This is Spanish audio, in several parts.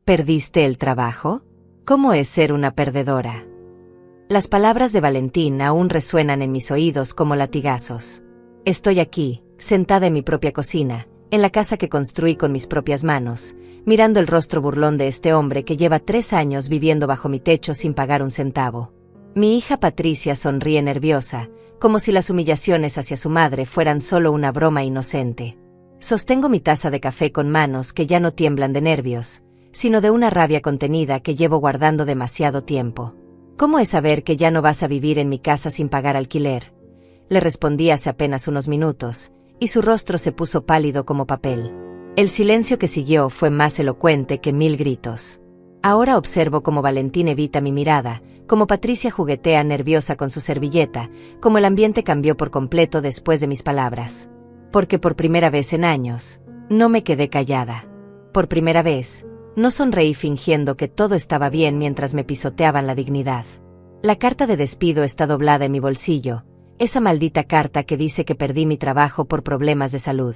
¿Perdiste el trabajo? ¿Cómo es ser una perdedora? Las palabras de Valentín aún resuenan en mis oídos como latigazos. Estoy aquí, sentada en mi propia cocina, en la casa que construí con mis propias manos, mirando el rostro burlón de este hombre que lleva 3 años viviendo bajo mi techo sin pagar un centavo. Mi hija Patricia sonríe nerviosa, como si las humillaciones hacia su madre fueran solo una broma inocente. Sostengo mi taza de café con manos que ya no tiemblan de nervios, sino de una rabia contenida que llevo guardando demasiado tiempo. ¿Cómo es saber que ya no vas a vivir en mi casa sin pagar alquiler? Le respondí hace apenas unos minutos, y su rostro se puso pálido como papel. El silencio que siguió fue más elocuente que 1000 gritos. Ahora observo cómo Valentín evita mi mirada, cómo Patricia juguetea nerviosa con su servilleta, cómo el ambiente cambió por completo después de mis palabras. Porque por primera vez en años, no me quedé callada. Por primera vez, no sonreí fingiendo que todo estaba bien mientras me pisoteaban la dignidad. La carta de despido está doblada en mi bolsillo, esa maldita carta que dice que perdí mi trabajo por problemas de salud.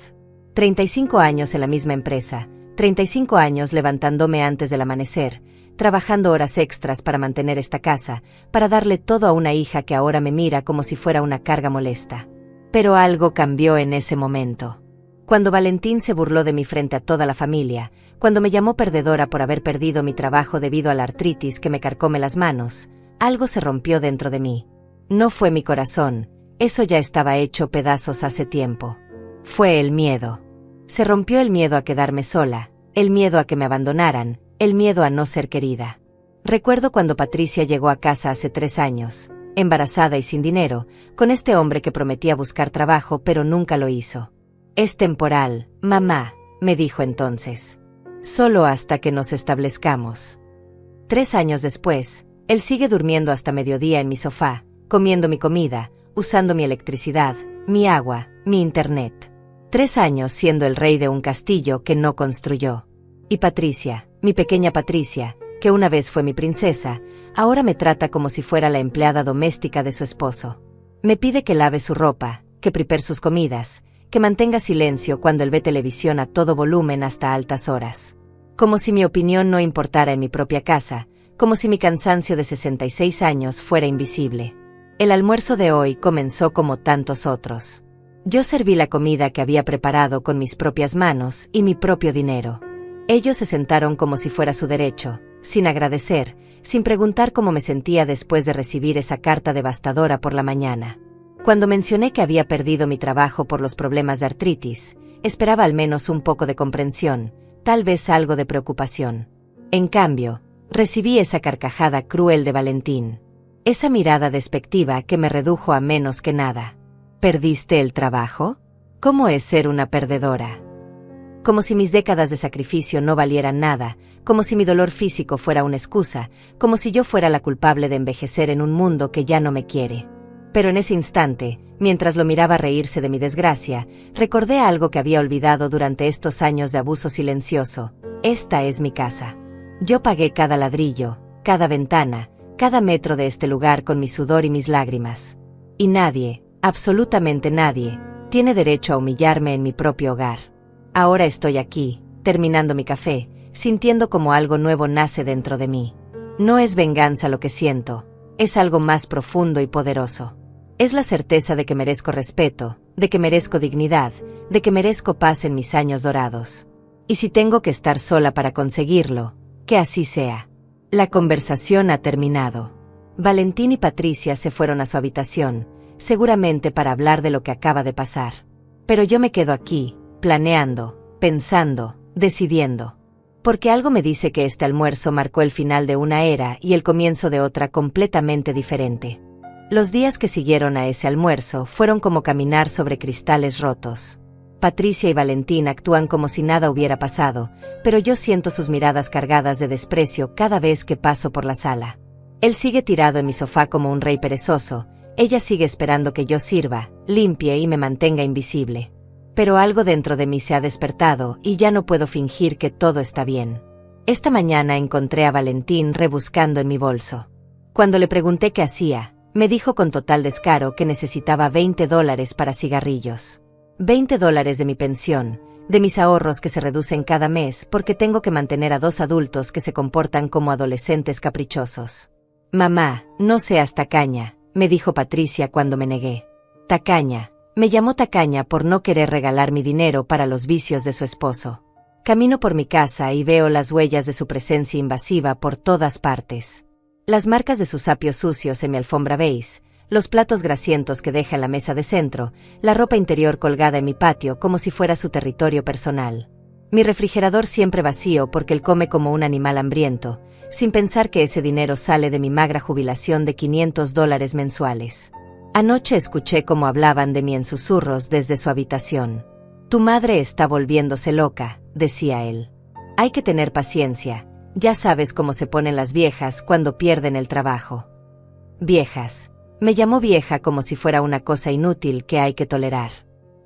35 años en la misma empresa, 35 años levantándome antes del amanecer, trabajando horas extras para mantener esta casa, para darle todo a una hija que ahora me mira como si fuera una carga molesta. Pero algo cambió en ese momento. Cuando Valentín se burló de mí frente a toda la familia, cuando me llamó perdedora por haber perdido mi trabajo debido a la artritis que me carcome las manos, algo se rompió dentro de mí. No fue mi corazón, eso ya estaba hecho pedazos hace tiempo. Fue el miedo. Se rompió el miedo a quedarme sola, el miedo a que me abandonaran, el miedo a no ser querida. Recuerdo cuando Patricia llegó a casa hace 3 años, embarazada y sin dinero, con este hombre que prometía buscar trabajo pero nunca lo hizo. Es temporal, mamá, me dijo entonces. Solo hasta que nos establezcamos. 3 años después, él sigue durmiendo hasta mediodía en mi sofá, comiendo mi comida, usando mi electricidad, mi agua, mi internet. 3 años siendo el rey de un castillo que no construyó. Y Patricia, mi pequeña Patricia, que una vez fue mi princesa, ahora me trata como si fuera la empleada doméstica de su esposo. Me pide que lave su ropa, que prepare sus comidas, que mantenga silencio cuando él ve televisión a todo volumen hasta altas horas. Como si mi opinión no importara en mi propia casa, como si mi cansancio de 66 años fuera invisible. El almuerzo de hoy comenzó como tantos otros. Yo serví la comida que había preparado con mis propias manos y mi propio dinero. Ellos se sentaron como si fuera su derecho, sin agradecer, sin preguntar cómo me sentía después de recibir esa carta devastadora por la mañana. Cuando mencioné que había perdido mi trabajo por los problemas de artritis, esperaba al menos un poco de comprensión, tal vez algo de preocupación. En cambio, recibí esa carcajada cruel de Valentín. Esa mirada despectiva que me redujo a menos que nada. ¿Perdiste el trabajo? ¿Cómo es ser una perdedora? Como si mis décadas de sacrificio no valieran nada, como si mi dolor físico fuera una excusa, como si yo fuera la culpable de envejecer en un mundo que ya no me quiere. Pero en ese instante, mientras lo miraba reírse de mi desgracia, recordé algo que había olvidado durante estos años de abuso silencioso. Esta es mi casa. Yo pagué cada ladrillo, cada ventana, cada metro de este lugar con mi sudor y mis lágrimas. Y nadie, absolutamente nadie, tiene derecho a humillarme en mi propio hogar. Ahora estoy aquí, terminando mi café, sintiendo como algo nuevo nace dentro de mí. No es venganza lo que siento, es algo más profundo y poderoso. Es la certeza de que merezco respeto, de que merezco dignidad, de que merezco paz en mis años dorados. Y si tengo que estar sola para conseguirlo, que así sea. La conversación ha terminado. Valentín y Patricia se fueron a su habitación, seguramente para hablar de lo que acaba de pasar. Pero yo me quedo aquí, planeando, pensando, decidiendo. Porque algo me dice que este almuerzo marcó el final de una era y el comienzo de otra completamente diferente. Los días que siguieron a ese almuerzo fueron como caminar sobre cristales rotos. Patricia y Valentín actúan como si nada hubiera pasado, pero yo siento sus miradas cargadas de desprecio cada vez que paso por la sala. Él sigue tirado en mi sofá como un rey perezoso, ella sigue esperando que yo sirva, limpie y me mantenga invisible. Pero algo dentro de mí se ha despertado y ya no puedo fingir que todo está bien. Esta mañana encontré a Valentín rebuscando en mi bolso. Cuando le pregunté qué hacía, me dijo con total descaro que necesitaba $20 para cigarrillos. $20 de mi pensión, de mis ahorros que se reducen cada mes porque tengo que mantener a 2 adultos que se comportan como adolescentes caprichosos. Mamá, no seas tacaña, me dijo Patricia cuando me negué. Tacaña. Me llamó tacaña por no querer regalar mi dinero para los vicios de su esposo. Camino por mi casa y veo las huellas de su presencia invasiva por todas partes. Las marcas de sus apios sucios en mi alfombra beige, los platos grasientos que deja en la mesa de centro, la ropa interior colgada en mi patio como si fuera su territorio personal. Mi refrigerador siempre vacío porque él come como un animal hambriento, sin pensar que ese dinero sale de mi magra jubilación de $500 mensuales. Anoche escuché cómo hablaban de mí en susurros desde su habitación. Tu madre está volviéndose loca, decía él. Hay que tener paciencia, ya sabes cómo se ponen las viejas cuando pierden el trabajo. Viejas. Me llamó vieja como si fuera una cosa inútil que hay que tolerar.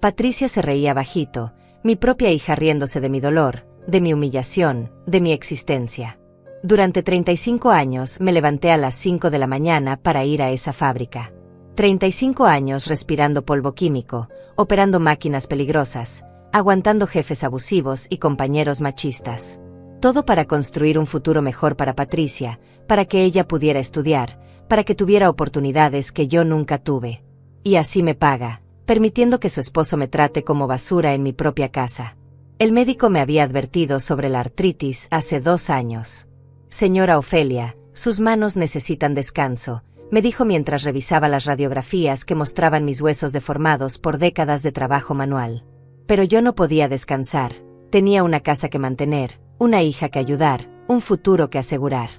Patricia se reía bajito, mi propia hija riéndose de mi dolor, de mi humillación, de mi existencia. Durante 35 años me levanté a las 5 de la mañana para ir a esa fábrica. 35 años respirando polvo químico, operando máquinas peligrosas, aguantando jefes abusivos y compañeros machistas. Todo para construir un futuro mejor para Patricia, para que ella pudiera estudiar, para que tuviera oportunidades que yo nunca tuve. Y así me paga, permitiendo que su esposo me trate como basura en mi propia casa. El médico me había advertido sobre la artritis hace 2 años. Señora Ofelia, sus manos necesitan descanso, me dijo mientras revisaba las radiografías que mostraban mis huesos deformados por décadas de trabajo manual. Pero yo no podía descansar, tenía una casa que mantener, una hija que ayudar, un futuro que asegurar.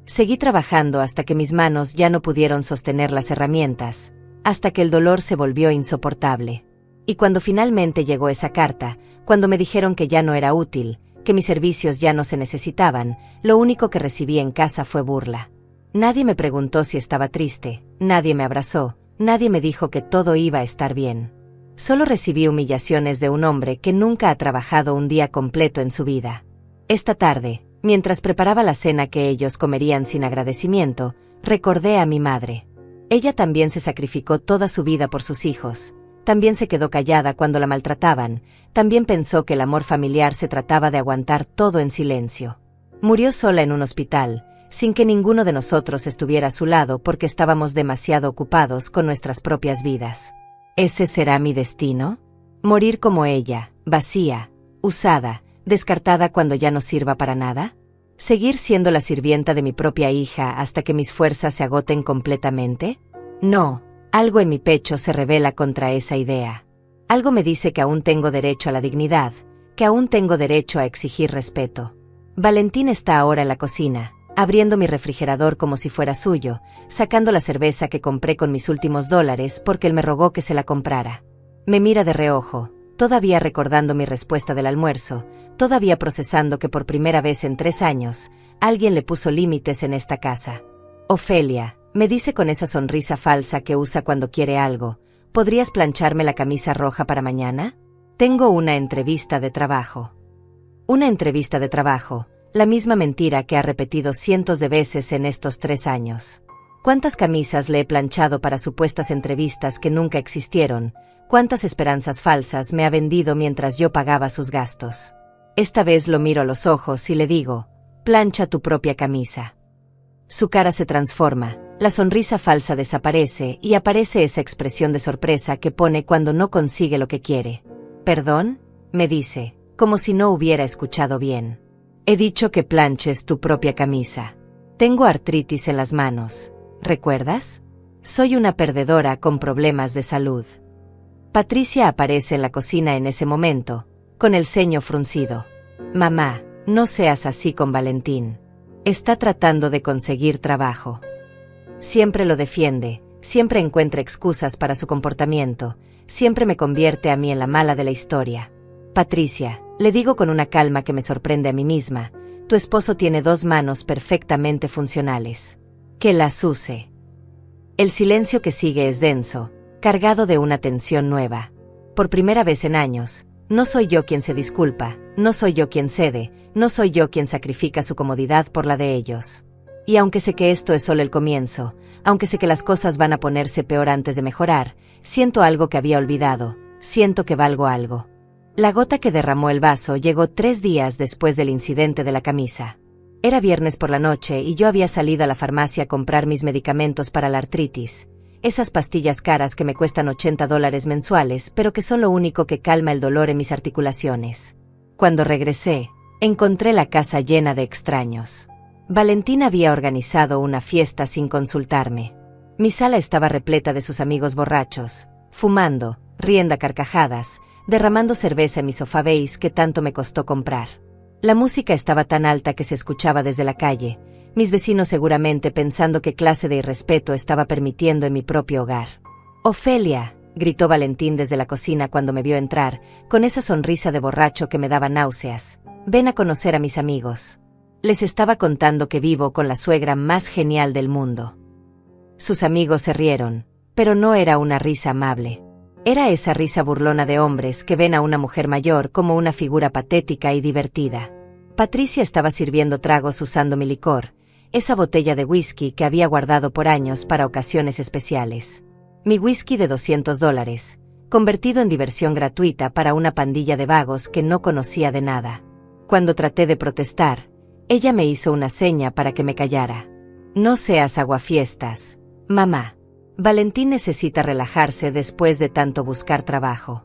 Seguí trabajando hasta que mis manos ya no pudieron sostener las herramientas, hasta que el dolor se volvió insoportable. Y cuando finalmente llegó esa carta, cuando me dijeron que ya no era útil, que mis servicios ya no se necesitaban, lo único que recibí en casa fue burla. Nadie me preguntó si estaba triste, nadie me abrazó, nadie me dijo que todo iba a estar bien. Solo recibí humillaciones de un hombre que nunca ha trabajado un día completo en su vida. Esta tarde, mientras preparaba la cena que ellos comerían sin agradecimiento, recordé a mi madre. Ella también se sacrificó toda su vida por sus hijos, también se quedó callada cuando la maltrataban, también pensó que el amor familiar se trataba de aguantar todo en silencio. Murió sola en un hospital, sin que ninguno de nosotros estuviera a su lado porque estábamos demasiado ocupados con nuestras propias vidas. ¿Ese será mi destino? ¿Morir como ella, vacía, usada, descartada cuando ya no sirva para nada? ¿Seguir siendo la sirvienta de mi propia hija hasta que mis fuerzas se agoten completamente? No, algo en mi pecho se rebela contra esa idea. Algo me dice que aún tengo derecho a la dignidad, que aún tengo derecho a exigir respeto. Valentín está ahora en la cocina, abriendo mi refrigerador como si fuera suyo, sacando la cerveza que compré con mis últimos $, porque él me rogó que se la comprara. Me mira de reojo, todavía recordando mi respuesta del almuerzo, todavía procesando que por primera vez en 3 años, alguien le puso límites en esta casa. Ofelia, me dice con esa sonrisa falsa que usa cuando quiere algo, ¿podrías plancharme la camisa roja para mañana? Tengo una entrevista de trabajo. Una entrevista de trabajo. La misma mentira que ha repetido cientos de veces en estos 3 años. ¿Cuántas camisas le he planchado para supuestas entrevistas que nunca existieron? ¿Cuántas esperanzas falsas me ha vendido mientras yo pagaba sus gastos? Esta vez lo miro a los ojos y le digo, plancha tu propia camisa. Su cara se transforma, la sonrisa falsa desaparece y aparece esa expresión de sorpresa que pone cuando no consigue lo que quiere. ¿Perdón?, me dice, como si no hubiera escuchado bien. He dicho que planches tu propia camisa. Tengo artritis en las manos, ¿recuerdas? Soy una perdedora con problemas de salud. Patricia aparece en la cocina en ese momento, con el ceño fruncido. Mamá, no seas así con Valentín. Está tratando de conseguir trabajo. Siempre lo defiende, siempre encuentra excusas para su comportamiento, siempre me convierte a mí en la mala de la historia. Patricia, le digo con una calma que me sorprende a mí misma, tu esposo tiene 2 manos perfectamente funcionales. Que las use. El silencio que sigue es denso, cargado de una tensión nueva. Por primera vez en años, no soy yo quien se disculpa, no soy yo quien cede, no soy yo quien sacrifica su comodidad por la de ellos. Y aunque sé que esto es solo el comienzo, aunque sé que las cosas van a ponerse peor antes de mejorar, siento algo que había olvidado, siento que valgo algo. La gota que derramó el vaso llegó 3 días después del incidente de la camisa. Era viernes por la noche y yo había salido a la farmacia a comprar mis medicamentos para la artritis, esas pastillas caras que me cuestan $80 mensuales, pero que son lo único que calma el dolor en mis articulaciones. Cuando regresé, encontré la casa llena de extraños. Valentín había organizado una fiesta sin consultarme. Mi sala estaba repleta de sus amigos borrachos, fumando, riendo a carcajadas, derramando cerveza en mi sofá beige que tanto me costó comprar. La música estaba tan alta que se escuchaba desde la calle, mis vecinos seguramente pensando qué clase de irrespeto estaba permitiendo en mi propio hogar. «Ofelia», gritó Valentín desde la cocina cuando me vio entrar, con esa sonrisa de borracho que me daba náuseas. «Ven a conocer a mis amigos». Les estaba contando que vivo con la suegra más genial del mundo. Sus amigos se rieron, pero no era una risa amable. Era esa risa burlona de hombres que ven a una mujer mayor como una figura patética y divertida. Patricia estaba sirviendo tragos usando mi licor, esa botella de whisky que había guardado por años para ocasiones especiales. Mi whisky de $200, convertido en diversión gratuita para una pandilla de vagos que no conocía de nada. Cuando traté de protestar, ella me hizo una seña para que me callara. «No seas aguafiestas, mamá. Valentín necesita relajarse después de tanto buscar trabajo».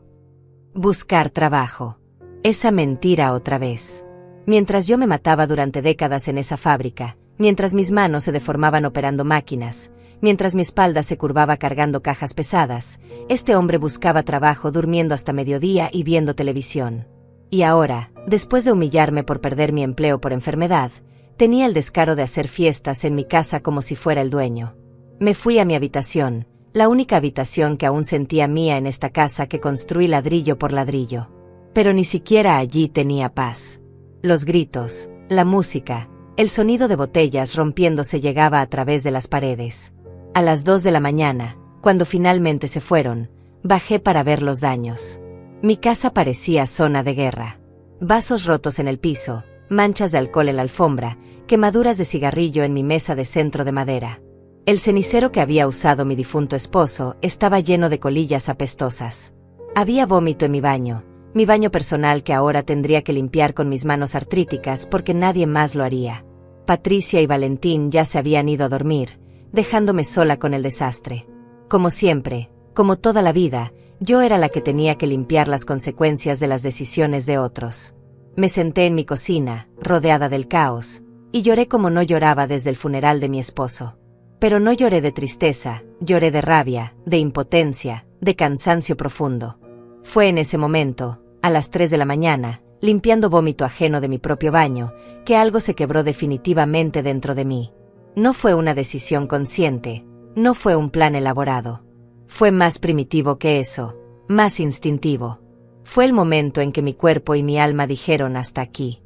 Buscar trabajo. Esa mentira otra vez. Mientras yo me mataba durante décadas en esa fábrica, mientras mis manos se deformaban operando máquinas, mientras mi espalda se curvaba cargando cajas pesadas, este hombre buscaba trabajo durmiendo hasta mediodía y viendo televisión. Y ahora, después de humillarme por perder mi empleo por enfermedad, tenía el descaro de hacer fiestas en mi casa como si fuera el dueño. Me fui a mi habitación, la única habitación que aún sentía mía en esta casa que construí ladrillo por ladrillo. Pero ni siquiera allí tenía paz. Los gritos, la música, el sonido de botellas rompiéndose llegaba a través de las paredes. A las 2 de la mañana, cuando finalmente se fueron, bajé para ver los daños. Mi casa parecía zona de guerra. Vasos rotos en el piso, manchas de alcohol en la alfombra, quemaduras de cigarrillo en mi mesa de centro de madera. El cenicero que había usado mi difunto esposo estaba lleno de colillas apestosas. Había vómito en mi baño personal que ahora tendría que limpiar con mis manos artríticas porque nadie más lo haría. Patricia y Valentín ya se habían ido a dormir, dejándome sola con el desastre. Como siempre, como toda la vida, yo era la que tenía que limpiar las consecuencias de las decisiones de otros. Me senté en mi cocina, rodeada del caos, y lloré como no lloraba desde el funeral de mi esposo. Pero no lloré de tristeza, lloré de rabia, de impotencia, de cansancio profundo. Fue en ese momento, a las 3 de la mañana, limpiando vómito ajeno de mi propio baño, que algo se quebró definitivamente dentro de mí. No fue una decisión consciente, no fue un plan elaborado. Fue más primitivo que eso, más instintivo. Fue el momento en que mi cuerpo y mi alma dijeron hasta aquí.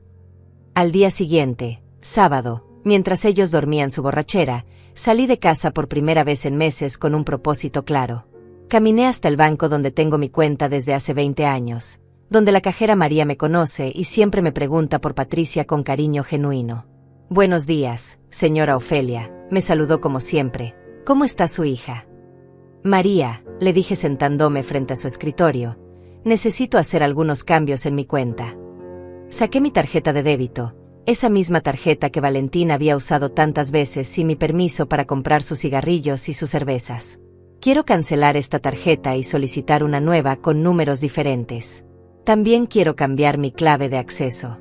Al día siguiente, sábado, mientras ellos dormían su borrachera, salí de casa por primera vez en meses con un propósito claro. Caminé hasta el banco donde tengo mi cuenta desde hace 20 años, donde la cajera María me conoce y siempre me pregunta por Patricia con cariño genuino. «Buenos días, señora Ofelia», me saludó como siempre. «¿Cómo está su hija?» «María», le dije sentándome frente a su escritorio, «necesito hacer algunos cambios en mi cuenta». Saqué mi tarjeta de débito, esa misma tarjeta que Valentín había usado tantas veces sin mi permiso para comprar sus cigarrillos y sus cervezas. «Quiero cancelar esta tarjeta y solicitar una nueva con números diferentes. También quiero cambiar mi clave de acceso».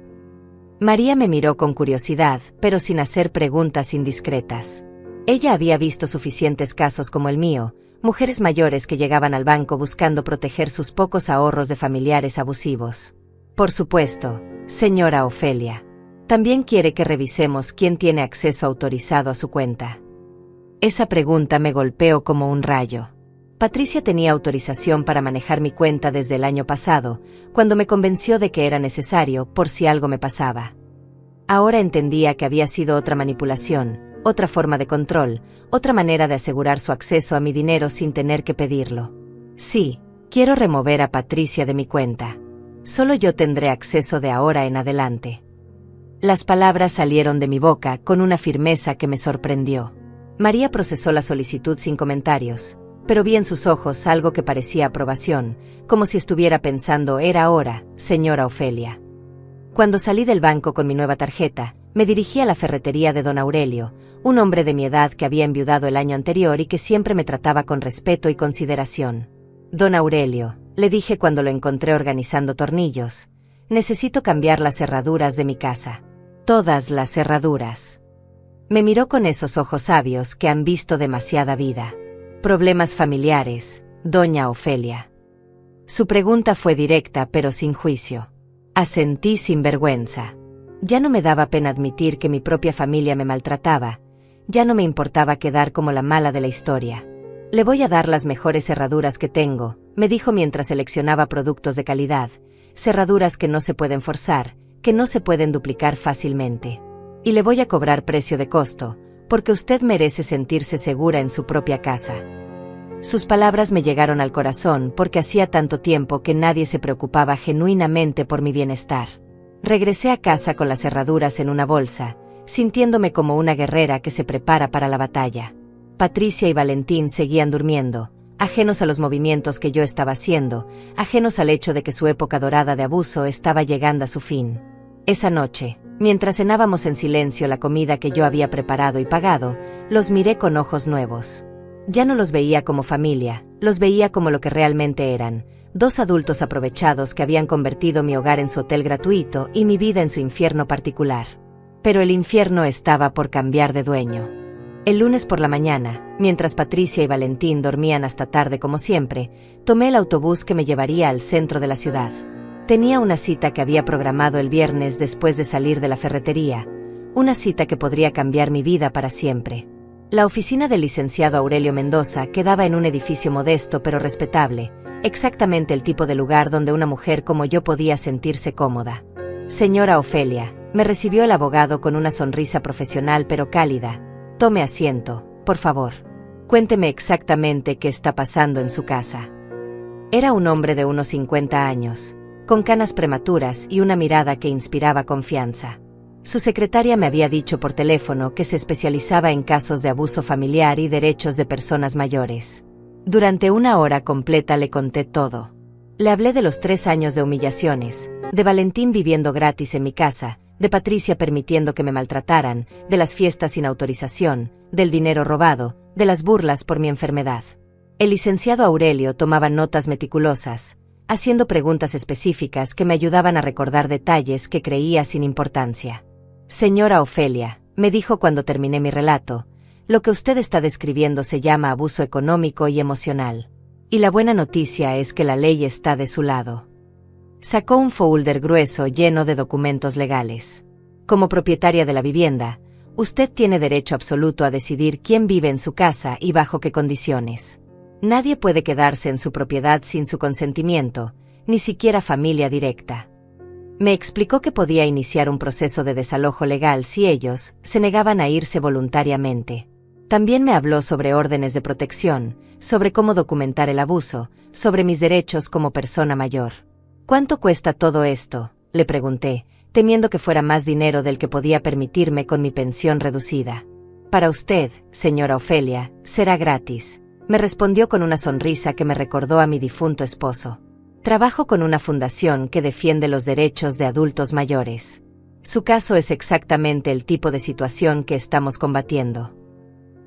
María me miró con curiosidad, pero sin hacer preguntas indiscretas. Ella había visto suficientes casos como el mío, mujeres mayores que llegaban al banco buscando proteger sus pocos ahorros de familiares abusivos. «Por supuesto, señora Ofelia. También quiere que revisemos quién tiene acceso autorizado a su cuenta». Esa pregunta me golpeó como un rayo. Patricia tenía autorización para manejar mi cuenta desde el año pasado, cuando me convenció de que era necesario por si algo me pasaba. Ahora entendía que había sido otra manipulación, otra forma de control, otra manera de asegurar su acceso a mi dinero sin tener que pedirlo. «Sí, quiero remover a Patricia de mi cuenta. Solo yo tendré acceso de ahora en adelante». Las palabras salieron de mi boca con una firmeza que me sorprendió. María procesó la solicitud sin comentarios, pero vi en sus ojos algo que parecía aprobación, como si estuviera pensando: era ahora, señora Ofelia. Cuando salí del banco con mi nueva tarjeta, me dirigí a la ferretería de don Aurelio, un hombre de mi edad que había enviudado el año anterior y que siempre me trataba con respeto y consideración. Don Aurelio, le dije cuando lo encontré organizando tornillos, necesito cambiar las cerraduras de mi casa. Todas las cerraduras. Me miró con esos ojos sabios que han visto demasiada vida. Problemas familiares, doña Ofelia. Su pregunta fue directa pero sin juicio. Asentí sin vergüenza. Ya no me daba pena admitir que mi propia familia me maltrataba, ya no me importaba quedar como la mala de la historia. Le voy a dar las mejores cerraduras que tengo, me dijo mientras seleccionaba productos de calidad, cerraduras que no se pueden forzar, que no se pueden duplicar fácilmente. Y le voy a cobrar precio de costo, porque usted merece sentirse segura en su propia casa. Sus palabras me llegaron al corazón porque hacía tanto tiempo que nadie se preocupaba genuinamente por mi bienestar. Regresé a casa con las cerraduras en una bolsa, sintiéndome como una guerrera que se prepara para la batalla. Patricia y Valentín seguían durmiendo, ajenos a los movimientos que yo estaba haciendo, ajenos al hecho de que su época dorada de abuso estaba llegando a su fin. Esa noche, mientras cenábamos en silencio la comida que yo había preparado y pagado, los miré con ojos nuevos. Ya no los veía como familia, los veía como lo que realmente eran, dos adultos aprovechados que habían convertido mi hogar en su hotel gratuito y mi vida en su infierno particular. Pero el infierno estaba por cambiar de dueño. El lunes por la mañana, mientras Patricia y Valentín dormían hasta tarde como siempre, tomé el autobús que me llevaría al centro de la ciudad. Tenía una cita que había programado el viernes después de salir de la ferretería, una cita que podría cambiar mi vida para siempre. La oficina del licenciado Aurelio Mendoza quedaba en un edificio modesto pero respetable, exactamente el tipo de lugar donde una mujer como yo podía sentirse cómoda. Señora Ofelia, me recibió el abogado con una sonrisa profesional pero cálida. Tome asiento, por favor. Cuénteme exactamente qué está pasando en su casa. Era un hombre de unos 50 años, con canas prematuras y una mirada que inspiraba confianza. Su secretaria me había dicho por teléfono que se especializaba en casos de abuso familiar y derechos de personas mayores. Durante una hora completa le conté todo. Le hablé de los 3 años de humillaciones, de Valentín viviendo gratis en mi casa, de Patricia permitiendo que me maltrataran, de las fiestas sin autorización, del dinero robado, de las burlas por mi enfermedad. El licenciado Aurelio tomaba notas meticulosas, haciendo preguntas específicas que me ayudaban a recordar detalles que creía sin importancia. Señora Ofelia, me dijo cuando terminé mi relato, lo que usted está describiendo se llama abuso económico y emocional. Y la buena noticia es que la ley está de su lado. Sacó un folder grueso lleno de documentos legales. Como propietaria de la vivienda, usted tiene derecho absoluto a decidir quién vive en su casa y bajo qué condiciones. Nadie puede quedarse en su propiedad sin su consentimiento, ni siquiera familia directa. Me explicó que podía iniciar un proceso de desalojo legal si ellos se negaban a irse voluntariamente. También me habló sobre órdenes de protección, sobre cómo documentar el abuso, sobre mis derechos como persona mayor. ¿Cuánto cuesta todo esto?, le pregunté, temiendo que fuera más dinero del que podía permitirme con mi pensión reducida. Para usted, señora Ofelia, será gratis, me respondió con una sonrisa que me recordó a mi difunto esposo. Trabajo con una fundación que defiende los derechos de adultos mayores. Su caso es exactamente el tipo de situación que estamos combatiendo.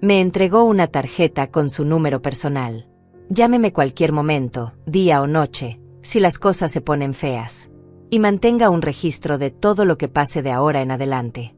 Me entregó una tarjeta con su número personal. Llámeme cualquier momento, día o noche, si las cosas se ponen feas. Y mantenga un registro de todo lo que pase de ahora en adelante.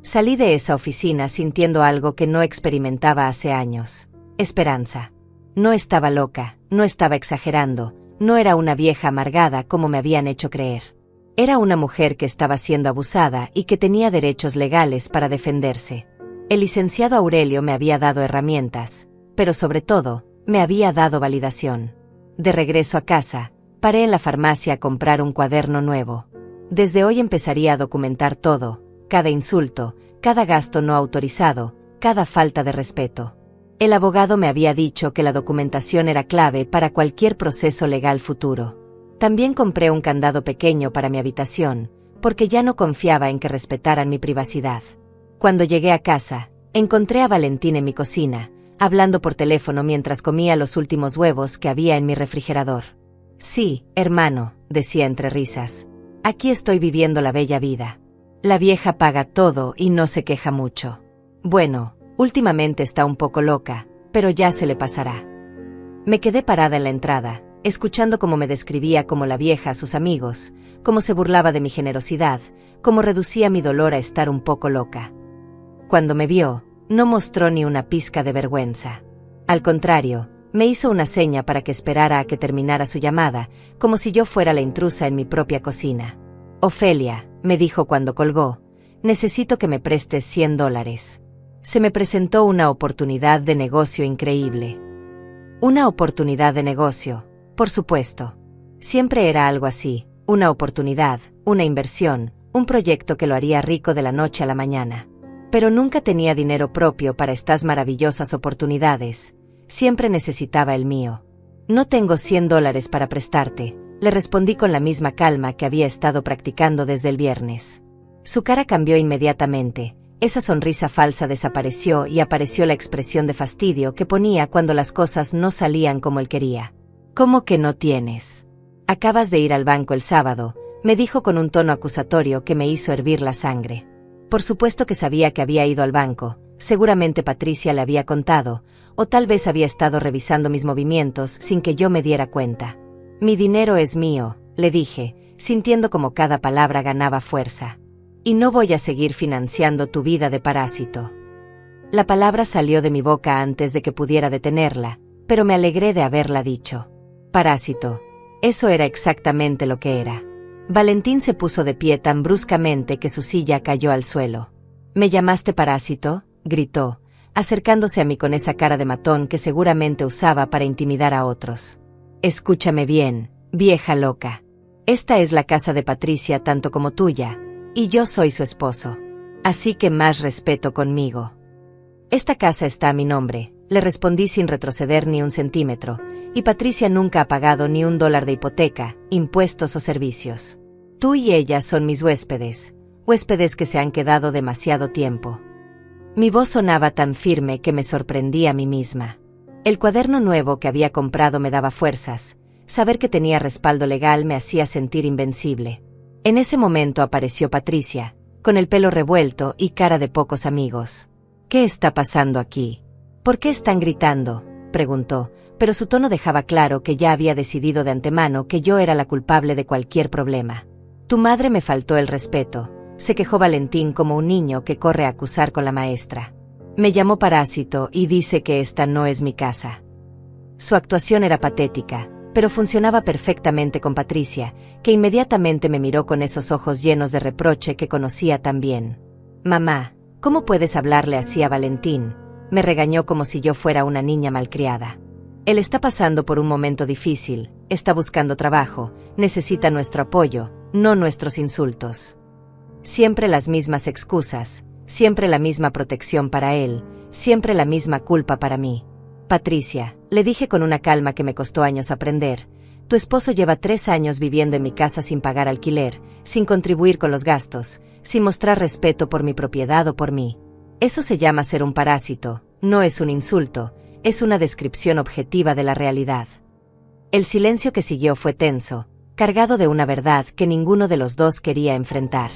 Salí de esa oficina sintiendo algo que no experimentaba hace años. Esperanza. No estaba loca, no estaba exagerando, no era una vieja amargada como me habían hecho creer. Era una mujer que estaba siendo abusada y que tenía derechos legales para defenderse. El licenciado Aurelio me había dado herramientas, pero sobre todo, me había dado validación. De regreso a casa, paré en la farmacia a comprar un cuaderno nuevo. Desde hoy empezaría a documentar todo, cada insulto, cada gasto no autorizado, cada falta de respeto. El abogado me había dicho que la documentación era clave para cualquier proceso legal futuro. También compré un candado pequeño para mi habitación, porque ya no confiaba en que respetaran mi privacidad. Cuando llegué a casa, encontré a Valentín en mi cocina, hablando por teléfono mientras comía los últimos huevos que había en mi refrigerador. Sí, hermano, decía entre risas. Aquí estoy viviendo la bella vida. La vieja paga todo y no se queja mucho. Bueno, últimamente está un poco loca, pero ya se le pasará. Me quedé parada en la entrada, escuchando cómo me describía como la vieja a sus amigos, cómo se burlaba de mi generosidad, cómo reducía mi dolor a estar un poco loca. Cuando me vio, no mostró ni una pizca de vergüenza. Al contrario, me hizo una seña para que esperara a que terminara su llamada, como si yo fuera la intrusa en mi propia cocina. Ofelia, me dijo cuando colgó, necesito que me prestes $100. Se me presentó una oportunidad de negocio increíble. Una oportunidad de negocio, por supuesto. Siempre era algo así, una oportunidad, una inversión, un proyecto que lo haría rico de la noche a la mañana. Pero nunca tenía dinero propio para estas maravillosas oportunidades. Siempre necesitaba el mío. No tengo $100 para prestarte, le respondí con la misma calma que había estado practicando desde el viernes. Su cara cambió inmediatamente, esa sonrisa falsa desapareció y apareció la expresión de fastidio que ponía cuando las cosas no salían como él quería. ¿Cómo que no tienes? Acabas de ir al banco el sábado, me dijo con un tono acusatorio que me hizo hervir la sangre. Por supuesto que sabía que había ido al banco, seguramente Patricia le había contado, o tal vez había estado revisando mis movimientos sin que yo me diera cuenta. Mi dinero es mío, le dije, sintiendo como cada palabra ganaba fuerza. Y no voy a seguir financiando tu vida de parásito. La palabra salió de mi boca antes de que pudiera detenerla, pero me alegré de haberla dicho. Parásito. Eso era exactamente lo que era. Valentín se puso de pie tan bruscamente que su silla cayó al suelo. ¿Me llamaste parásito?, gritó, acercándose a mí con esa cara de matón que seguramente usaba para intimidar a otros. Escúchame bien, vieja loca. Esta es la casa de Patricia tanto como tuya, y yo soy su esposo. Así que más respeto conmigo. Esta casa está a mi nombre, le respondí sin retroceder ni un centímetro, y Patricia nunca ha pagado ni $1 de hipoteca, impuestos o servicios. Tú y ella son mis huéspedes que se han quedado demasiado tiempo. Mi voz sonaba tan firme que me sorprendí a mí misma. El cuaderno nuevo que había comprado me daba fuerzas, saber que tenía respaldo legal me hacía sentir invencible. En ese momento apareció Patricia, con el pelo revuelto y cara de pocos amigos. ¿Qué está pasando aquí? ¿Por qué están gritando?, preguntó, pero su tono dejaba claro que ya había decidido de antemano que yo era la culpable de cualquier problema. Tu madre me faltó el respeto, se quejó Valentín como un niño que corre a acusar con la maestra. Me llamó parásito y dice que esta no es mi casa. Su actuación era patética, pero funcionaba perfectamente con Patricia, que inmediatamente me miró con esos ojos llenos de reproche que conocía tan bien. Mamá, ¿cómo puedes hablarle así a Valentín?, me regañó como si yo fuera una niña malcriada. Él está pasando por un momento difícil, está buscando trabajo, necesita nuestro apoyo, no nuestros insultos. Siempre las mismas excusas, siempre la misma protección para él, siempre la misma culpa para mí. Patricia, le dije con una calma que me costó años aprender, tu esposo lleva 3 años viviendo en mi casa sin pagar alquiler, sin contribuir con los gastos, sin mostrar respeto por mi propiedad o por mí. Eso se llama ser un parásito, no es un insulto, es una descripción objetiva de la realidad. El silencio que siguió fue tenso, cargado de una verdad que ninguno de los dos quería enfrentar.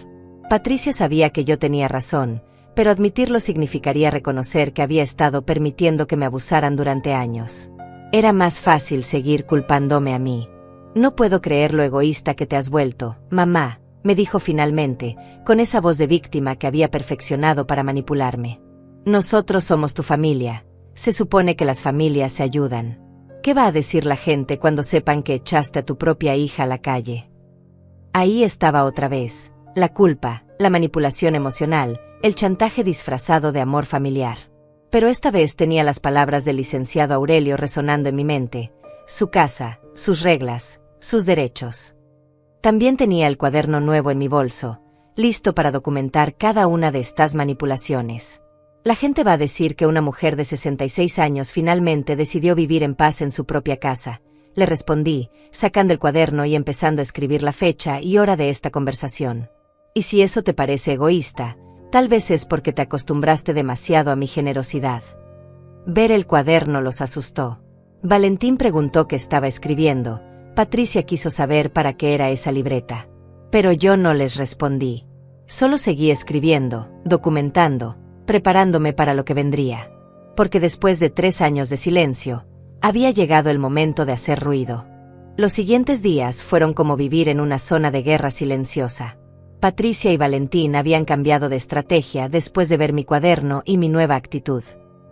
Patricia sabía que yo tenía razón, pero admitirlo significaría reconocer que había estado permitiendo que me abusaran durante años. Era más fácil seguir culpándome a mí. No puedo creer lo egoísta que te has vuelto, mamá, me dijo finalmente, con esa voz de víctima que había perfeccionado para manipularme. Nosotros somos tu familia. Se supone que las familias se ayudan. ¿Qué va a decir la gente cuando sepan que echaste a tu propia hija a la calle? Ahí estaba otra vez, la culpa, la manipulación emocional, el chantaje disfrazado de amor familiar. Pero esta vez tenía las palabras del licenciado Aurelio resonando en mi mente, su casa, sus reglas, sus derechos. También tenía el cuaderno nuevo en mi bolso, listo para documentar cada una de estas manipulaciones. La gente va a decir que una mujer de 66 años finalmente decidió vivir en paz en su propia casa, le respondí, sacando el cuaderno y empezando a escribir la fecha y hora de esta conversación. Y si eso te parece egoísta, tal vez es porque te acostumbraste demasiado a mi generosidad. Ver el cuaderno los asustó. Valentín preguntó qué estaba escribiendo. Patricia quiso saber para qué era esa libreta. Pero yo no les respondí. Solo seguí escribiendo, documentando, preparándome para lo que vendría. Porque después de 3 años de silencio, había llegado el momento de hacer ruido. Los siguientes días fueron como vivir en una zona de guerra silenciosa. Patricia y Valentín habían cambiado de estrategia después de ver mi cuaderno y mi nueva actitud.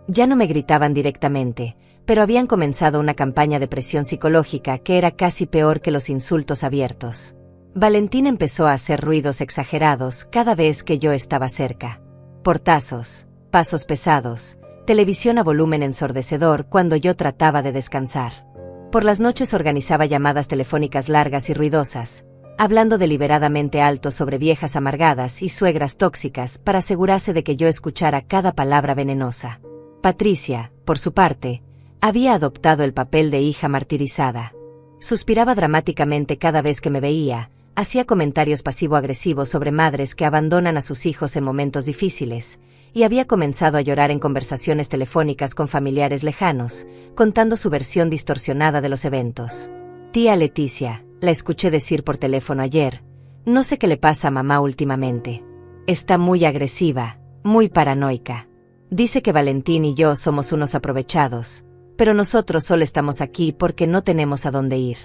Ya no me gritaban directamente, pero habían comenzado una campaña de presión psicológica que era casi peor que los insultos abiertos. Valentín empezó a hacer ruidos exagerados cada vez que yo estaba cerca. Portazos, pasos pesados, televisión a volumen ensordecedor cuando yo trataba de descansar. Por las noches organizaba llamadas telefónicas largas y ruidosas, hablando deliberadamente alto sobre viejas amargadas y suegras tóxicas para asegurarse de que yo escuchara cada palabra venenosa. Patricia, por su parte, había adoptado el papel de hija martirizada. Suspiraba dramáticamente cada vez que me veía, hacía comentarios pasivo-agresivos sobre madres que abandonan a sus hijos en momentos difíciles, y había comenzado a llorar en conversaciones telefónicas con familiares lejanos, contando su versión distorsionada de los eventos. Tía Leticia, la escuché decir por teléfono ayer, no sé qué le pasa a mamá últimamente. Está muy agresiva, muy paranoica. Dice que Valentín y yo somos unos aprovechados, pero nosotros solo estamos aquí porque no tenemos a dónde ir.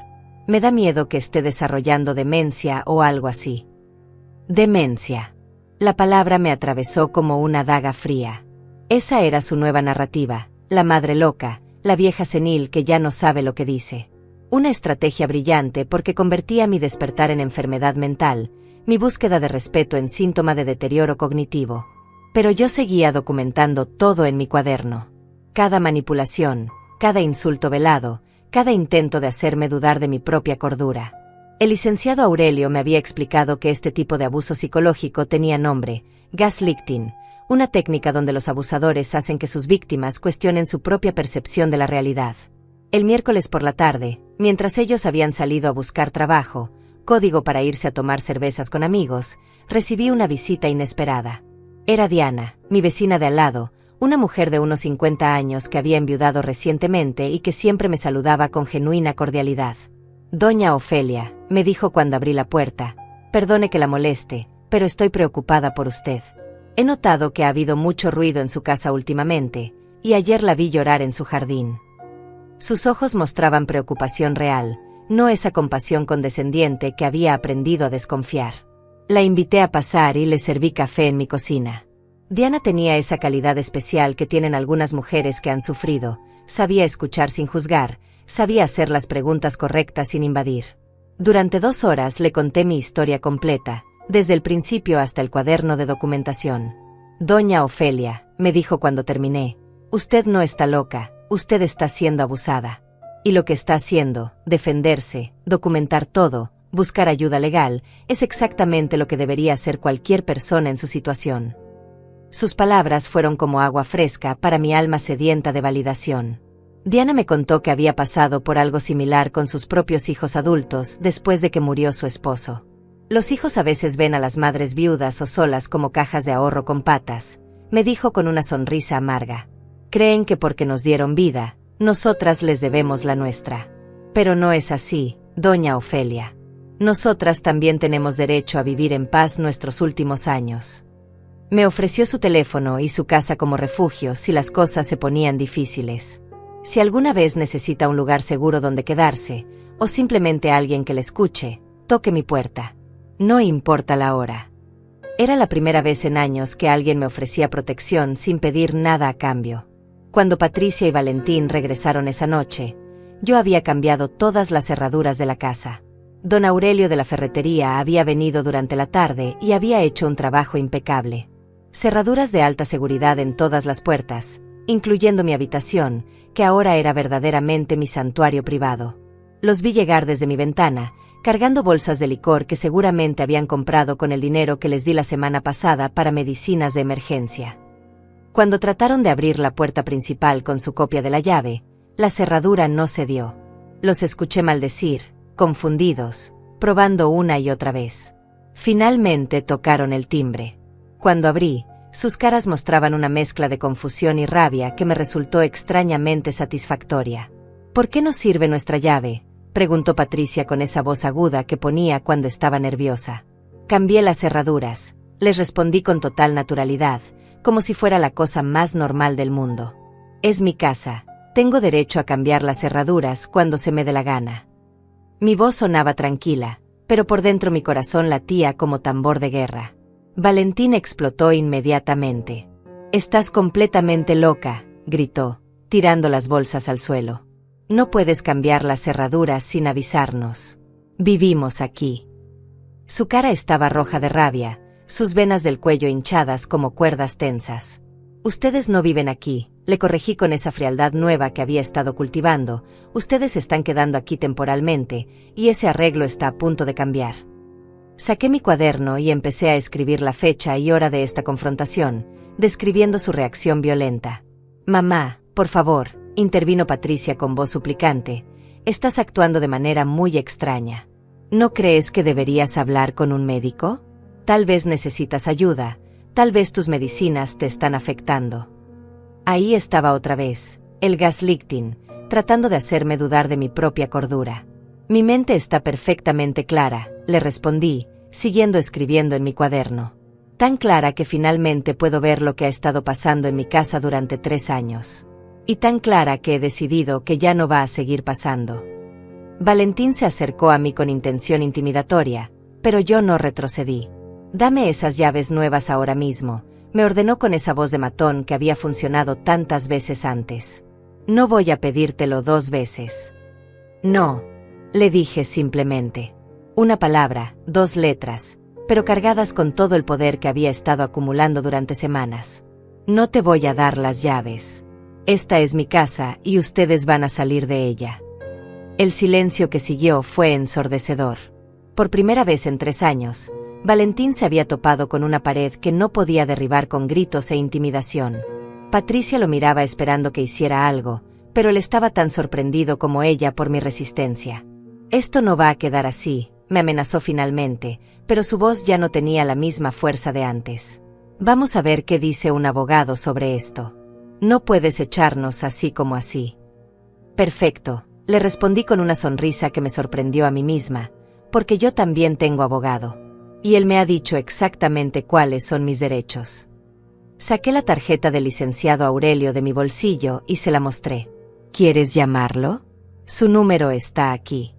Me da miedo que esté desarrollando demencia o algo así. Demencia. La palabra me atravesó como una daga fría. Esa era su nueva narrativa, la madre loca, la vieja senil que ya no sabe lo que dice. Una estrategia brillante porque convertía mi despertar en enfermedad mental, mi búsqueda de respeto en síntoma de deterioro cognitivo. Pero yo seguía documentando todo en mi cuaderno. Cada manipulación, cada insulto velado, cada intento de hacerme dudar de mi propia cordura. El licenciado Aurelio me había explicado que este tipo de abuso psicológico tenía nombre, gaslighting, una técnica donde los abusadores hacen que sus víctimas cuestionen su propia percepción de la realidad. El miércoles por la tarde, mientras ellos habían salido a buscar trabajo, código para irse a tomar cervezas con amigos, recibí una visita inesperada. Era Diana, mi vecina de al lado, una mujer de unos 50 años que había enviudado recientemente y que siempre me saludaba con genuina cordialidad. Doña Ofelia, me dijo cuando abrí la puerta, perdone que la moleste, pero estoy preocupada por usted. He notado que ha habido mucho ruido en su casa últimamente, y ayer la vi llorar en su jardín. Sus ojos mostraban preocupación real, no esa compasión condescendiente que había aprendido a desconfiar. La invité a pasar y le serví café en mi cocina. Diana tenía esa calidad especial que tienen algunas mujeres que han sufrido, sabía escuchar sin juzgar, sabía hacer las preguntas correctas sin invadir. Durante 2 horas le conté mi historia completa, desde el principio hasta el cuaderno de documentación. Doña Ofelia, me dijo cuando terminé, usted no está loca, usted está siendo abusada. Y lo que está haciendo, defenderse, documentar todo, buscar ayuda legal, es exactamente lo que debería hacer cualquier persona en su situación. Sus palabras fueron como agua fresca para mi alma sedienta de validación. Diana me contó que había pasado por algo similar con sus propios hijos adultos después de que murió su esposo. Los hijos a veces ven a las madres viudas o solas como cajas de ahorro con patas, me dijo con una sonrisa amarga. Creen que porque nos dieron vida, nosotras les debemos la nuestra. Pero no es así, doña Ofelia. Nosotras también tenemos derecho a vivir en paz nuestros últimos años. Me ofreció su teléfono y su casa como refugio si las cosas se ponían difíciles. Si alguna vez necesita un lugar seguro donde quedarse, o simplemente alguien que le escuche, toque mi puerta. No importa la hora. Era la primera vez en años que alguien me ofrecía protección sin pedir nada a cambio. Cuando Patricia y Valentín regresaron esa noche, yo había cambiado todas las cerraduras de la casa. Don Aurelio de la ferretería había venido durante la tarde y había hecho un trabajo impecable. Cerraduras de alta seguridad en todas las puertas, incluyendo mi habitación, que ahora era verdaderamente mi santuario privado. Los vi llegar desde mi ventana, cargando bolsas de licor que seguramente habían comprado con el dinero que les di la semana pasada para medicinas de emergencia. Cuando trataron de abrir la puerta principal con su copia de la llave, la cerradura no cedió. Los escuché maldecir, confundidos, probando una y otra vez. Finalmente tocaron el timbre. Cuando abrí, Sus caras mostraban una mezcla de confusión y rabia que me resultó extrañamente satisfactoria. ¿Por qué nos sirve nuestra llave?, preguntó Patricia con esa voz aguda que ponía cuando estaba nerviosa. Cambié las cerraduras, les respondí con total naturalidad, como si fuera la cosa más normal del mundo. Es mi casa, tengo derecho a cambiar las cerraduras cuando se me dé la gana. Mi voz sonaba tranquila, pero por dentro mi corazón latía como tambor de guerra. Valentín explotó inmediatamente. «Estás completamente loca», gritó, tirando las bolsas al suelo. «No puedes cambiar las cerraduras sin avisarnos. Vivimos aquí». Su cara estaba roja de rabia, sus venas del cuello hinchadas como cuerdas tensas. «Ustedes no viven aquí», le corregí con esa frialdad nueva que había estado cultivando. «Ustedes están quedando aquí temporalmente, y ese arreglo está a punto de cambiar». Saqué mi cuaderno y empecé a escribir la fecha y hora de esta confrontación, describiendo su reacción violenta. «Mamá, por favor», intervino Patricia con voz suplicante, «estás actuando de manera muy extraña. ¿No crees que deberías hablar con un médico? Tal vez necesitas ayuda, tal vez tus medicinas te están afectando». Ahí estaba otra vez, el gaslighting, tratando de hacerme dudar de mi propia cordura. «Mi mente está perfectamente clara», le respondí, siguiendo escribiendo en mi cuaderno. «Tan clara que finalmente puedo ver lo que ha estado pasando en mi casa durante 3 años. Y tan clara que he decidido que ya no va a seguir pasando». Valentín se acercó a mí con intención intimidatoria, pero yo no retrocedí. «Dame esas llaves nuevas ahora mismo», me ordenó con esa voz de matón que había funcionado tantas veces antes. «No voy a pedírtelo 2 veces». «No», le dije simplemente. Una palabra, 2 letras, pero cargadas con todo el poder que había estado acumulando durante semanas. «No te voy a dar las llaves. Esta es mi casa y ustedes van a salir de ella». El silencio que siguió fue ensordecedor. Por primera vez en 3 años, Valentín se había topado con una pared que no podía derribar con gritos e intimidación. Patricia lo miraba esperando que hiciera algo, pero él estaba tan sorprendido como ella por mi resistencia. «Esto no va a quedar así», me amenazó finalmente, pero su voz ya no tenía la misma fuerza de antes. «Vamos a ver qué dice un abogado sobre esto. No puedes echarnos así como así». «Perfecto», le respondí con una sonrisa que me sorprendió a mí misma, porque yo también tengo abogado. Y él me ha dicho exactamente cuáles son mis derechos. Saqué la tarjeta del licenciado Aurelio de mi bolsillo y se la mostré. «¿Quieres llamarlo? Su número está aquí».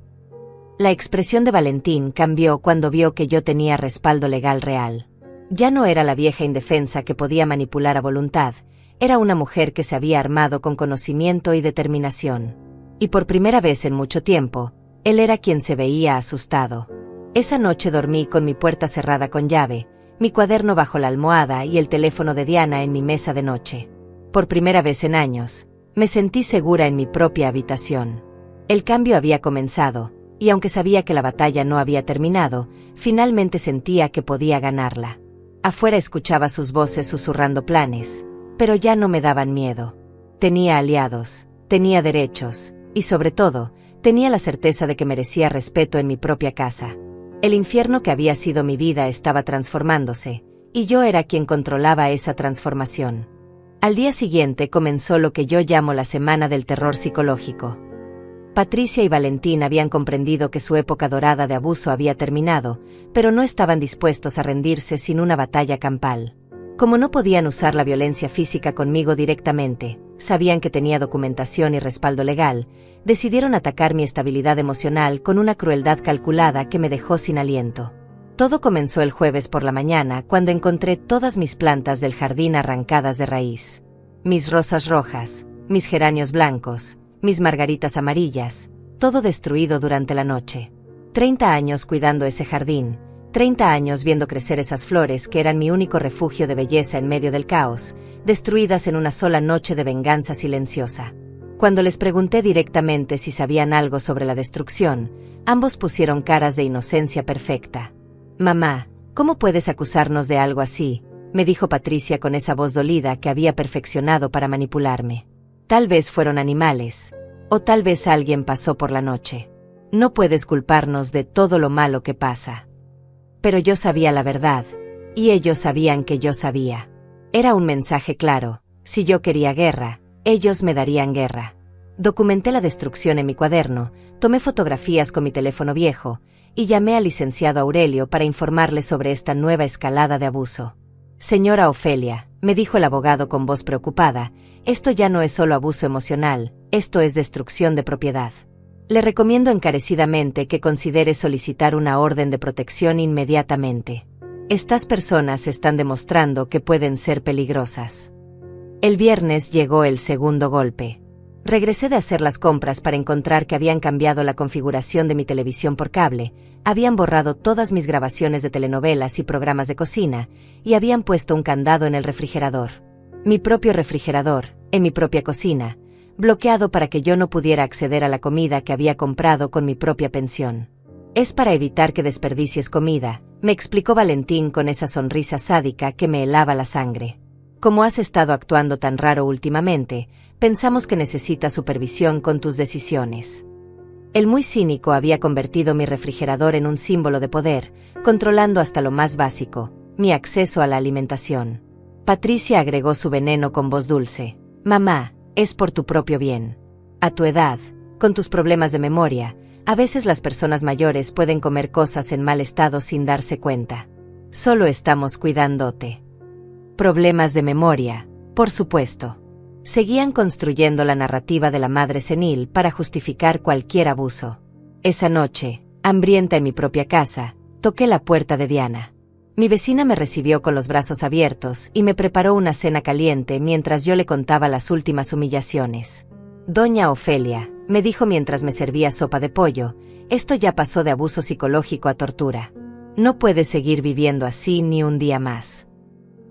La expresión de Valentín cambió cuando vio que yo tenía respaldo legal real. Ya no era la vieja indefensa que podía manipular a voluntad, era una mujer que se había armado con conocimiento y determinación. Y por primera vez en mucho tiempo, él era quien se veía asustado. Esa noche dormí con mi puerta cerrada con llave, mi cuaderno bajo la almohada y el teléfono de Diana en mi mesa de noche. Por primera vez en años, me sentí segura en mi propia habitación. El cambio había comenzado, y aunque sabía que la batalla no había terminado, finalmente sentía que podía ganarla. Afuera escuchaba sus voces susurrando planes, pero ya no me daban miedo. Tenía aliados, tenía derechos, y sobre todo, tenía la certeza de que merecía respeto en mi propia casa. El infierno que había sido mi vida estaba transformándose, y yo era quien controlaba esa transformación. Al día siguiente comenzó lo que yo llamo la semana del terror psicológico. Patricia y Valentín habían comprendido que su época dorada de abuso había terminado, pero no estaban dispuestos a rendirse sin una batalla campal. Como no podían usar la violencia física conmigo directamente, sabían que tenía documentación y respaldo legal, decidieron atacar mi estabilidad emocional con una crueldad calculada que me dejó sin aliento. Todo comenzó el jueves por la mañana cuando encontré todas mis plantas del jardín arrancadas de raíz. Mis rosas rojas, mis geranios blancos, mis margaritas amarillas, todo destruido durante la noche. 30 años cuidando ese jardín, 30 años viendo crecer esas flores que eran mi único refugio de belleza en medio del caos, destruidas en una sola noche de venganza silenciosa. Cuando les pregunté directamente si sabían algo sobre la destrucción, ambos pusieron caras de inocencia perfecta. «Mamá, ¿cómo puedes acusarnos de algo así?», me dijo Patricia con esa voz dolida que había perfeccionado para manipularme. «Tal vez fueron animales, o tal vez alguien pasó por la noche. No puedes culparnos de todo lo malo que pasa». Pero yo sabía la verdad, y ellos sabían que yo sabía. Era un mensaje claro: si yo quería guerra, ellos me darían guerra. Documenté la destrucción en mi cuaderno, tomé fotografías con mi teléfono viejo, y llamé al licenciado Aurelio para informarle sobre esta nueva escalada de abuso. Señora Ofelia, me dijo el abogado con voz preocupada, esto ya no es solo abuso emocional, esto es destrucción de propiedad. Le recomiendo encarecidamente que considere solicitar una orden de protección inmediatamente. Estas personas están demostrando que pueden ser peligrosas. El viernes llegó el segundo golpe. Regresé de hacer las compras para encontrar que habían cambiado la configuración de mi televisión por cable, habían borrado todas mis grabaciones de telenovelas y programas de cocina, y habían puesto un candado en el refrigerador. Mi propio refrigerador, en mi propia cocina, bloqueado para que yo no pudiera acceder a la comida que había comprado con mi propia pensión. Es para evitar que desperdicies comida, me explicó Valentín con esa sonrisa sádica que me helaba la sangre. Como has estado actuando tan raro últimamente, pensamos que necesitas supervisión con tus decisiones. El muy cínico había convertido mi refrigerador en un símbolo de poder, controlando hasta lo más básico, mi acceso a la alimentación. Patricia agregó su veneno con voz dulce. Mamá, es por tu propio bien. A tu edad, con tus problemas de memoria, a veces las personas mayores pueden comer cosas en mal estado sin darse cuenta. Solo estamos cuidándote. Problemas de memoria, por supuesto. Seguían construyendo la narrativa de la madre senil para justificar cualquier abuso. Esa noche, hambrienta en mi propia casa, toqué la puerta de Diana. Mi vecina me recibió con los brazos abiertos y me preparó una cena caliente mientras yo le contaba las últimas humillaciones. Doña Ofelia, me dijo mientras me servía sopa de pollo, esto ya pasó de abuso psicológico a tortura. No puedes seguir viviendo así ni un día más.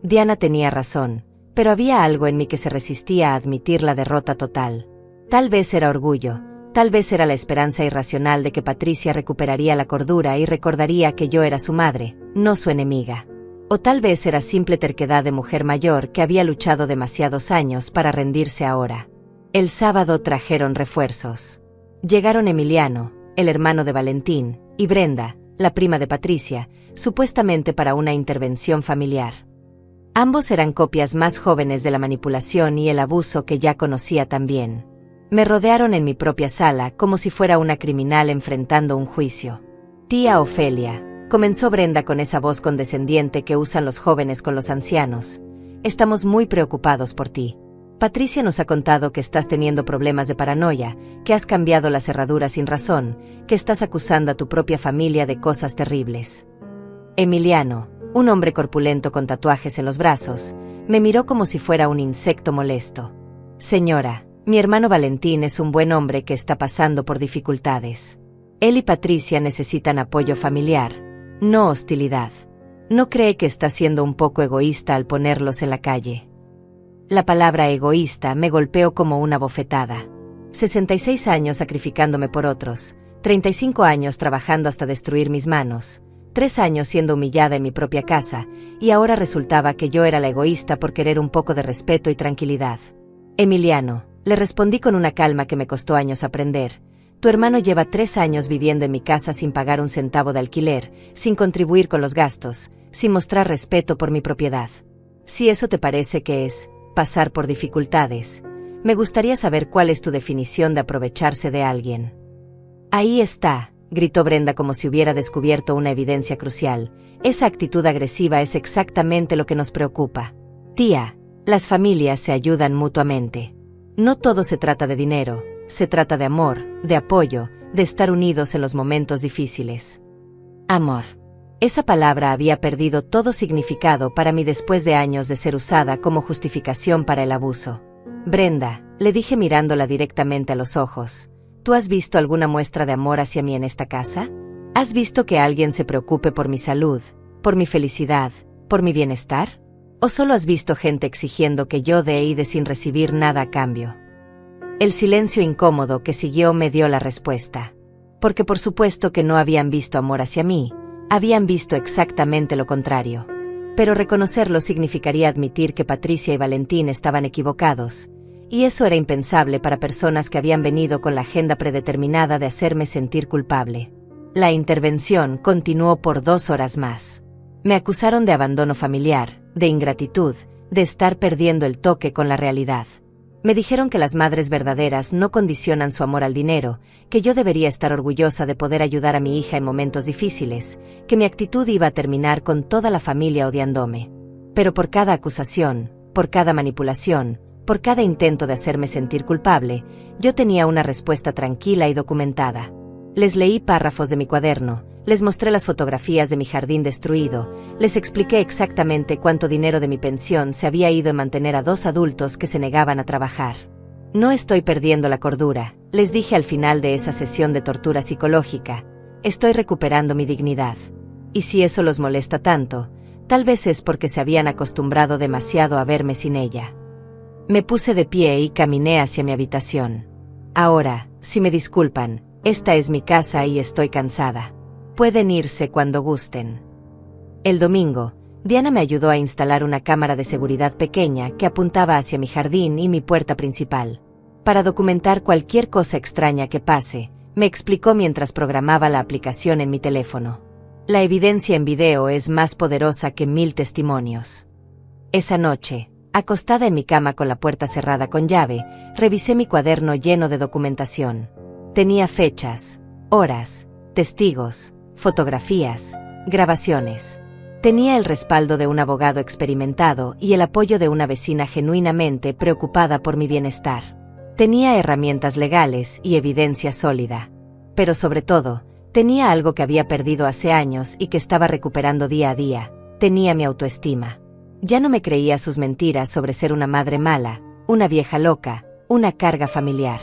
Diana tenía razón, pero había algo en mí que se resistía a admitir la derrota total. Tal vez era orgullo, tal vez era la esperanza irracional de que Patricia recuperaría la cordura y recordaría que yo era su madre, no su enemiga. O tal vez era simple terquedad de mujer mayor que había luchado demasiados años para rendirse ahora. El sábado trajeron refuerzos. Llegaron Emiliano, el hermano de Valentín, y Brenda, la prima de Patricia, supuestamente para una intervención familiar. Ambos eran copias más jóvenes de la manipulación y el abuso que ya conocía también. Me rodearon en mi propia sala como si fuera una criminal enfrentando un juicio. Tía Ofelia, comenzó Brenda con esa voz condescendiente que usan los jóvenes con los ancianos. Estamos muy preocupados por ti. Patricia nos ha contado que estás teniendo problemas de paranoia, que has cambiado la cerradura sin razón, que estás acusando a tu propia familia de cosas terribles. Emiliano, un hombre corpulento con tatuajes en los brazos, me miró como si fuera un insecto molesto. Señora, mi hermano Valentín es un buen hombre que está pasando por dificultades. Él y Patricia necesitan apoyo familiar, no hostilidad. ¿No cree que está siendo un poco egoísta al ponerlos en la calle? La palabra egoísta me golpeó como una bofetada. 66 años sacrificándome por otros, 35 años trabajando hasta destruir mis manos, 3 años siendo humillada en mi propia casa, y ahora resultaba que yo era la egoísta por querer un poco de respeto y tranquilidad. Emiliano, le respondí con una calma que me costó años aprender. Tu hermano lleva 3 años viviendo en mi casa sin pagar un centavo de alquiler, sin contribuir con los gastos, sin mostrar respeto por mi propiedad. Si eso te parece que es pasar por dificultades, me gustaría saber cuál es tu definición de aprovecharse de alguien. Ahí está, gritó Brenda como si hubiera descubierto una evidencia crucial. Esa actitud agresiva es exactamente lo que nos preocupa. Tía, las familias se ayudan mutuamente. No todo se trata de dinero, se trata de amor, de apoyo, de estar unidos en los momentos difíciles. Amor. Esa palabra había perdido todo significado para mí después de años de ser usada como justificación para el abuso. Brenda, le dije mirándola directamente a los ojos, ¿tú has visto alguna muestra de amor hacia mí en esta casa? ¿Has visto que alguien se preocupe por mi salud, por mi felicidad, por mi bienestar? ¿O solo has visto gente exigiendo que yo dé y dé sin recibir nada a cambio? El silencio incómodo que siguió me dio la respuesta. Porque por supuesto que no habían visto amor hacia mí, habían visto exactamente lo contrario. Pero reconocerlo significaría admitir que Patricia y Valentín estaban equivocados, y eso era impensable para personas que habían venido con la agenda predeterminada de hacerme sentir culpable. La intervención continuó por 2 horas más. Me acusaron de abandono familiar, de ingratitud, de estar perdiendo el toque con la realidad. Me dijeron que las madres verdaderas no condicionan su amor al dinero, que yo debería estar orgullosa de poder ayudar a mi hija en momentos difíciles, que mi actitud iba a terminar con toda la familia odiándome. Pero por cada acusación, por cada manipulación, por cada intento de hacerme sentir culpable, yo tenía una respuesta tranquila y documentada. Les leí párrafos de mi cuaderno, les mostré las fotografías de mi jardín destruido, les expliqué exactamente cuánto dinero de mi pensión se había ido en mantener a 2 adultos que se negaban a trabajar. No estoy perdiendo la cordura, les dije al final de esa sesión de tortura psicológica, estoy recuperando mi dignidad. Y si eso los molesta tanto, tal vez es porque se habían acostumbrado demasiado a verme sin ella. Me puse de pie y caminé hacia mi habitación. Ahora, si me disculpan, esta es mi casa y estoy cansada. Pueden irse cuando gusten. El domingo, Diana me ayudó a instalar una cámara de seguridad pequeña que apuntaba hacia mi jardín y mi puerta principal. Para documentar cualquier cosa extraña que pase, me explicó mientras programaba la aplicación en mi teléfono. La evidencia en video es más poderosa que 1000 testimonios. Esa noche, acostada en mi cama con la puerta cerrada con llave, revisé mi cuaderno lleno de documentación. Tenía fechas, horas, testigos, fotografías, grabaciones. Tenía el respaldo de un abogado experimentado y el apoyo de una vecina genuinamente preocupada por mi bienestar. Tenía herramientas legales y evidencia sólida. Pero sobre todo, tenía algo que había perdido hace años y que estaba recuperando día a día. Tenía mi autoestima. Ya no me creía sus mentiras sobre ser una madre mala, una vieja loca, una carga familiar.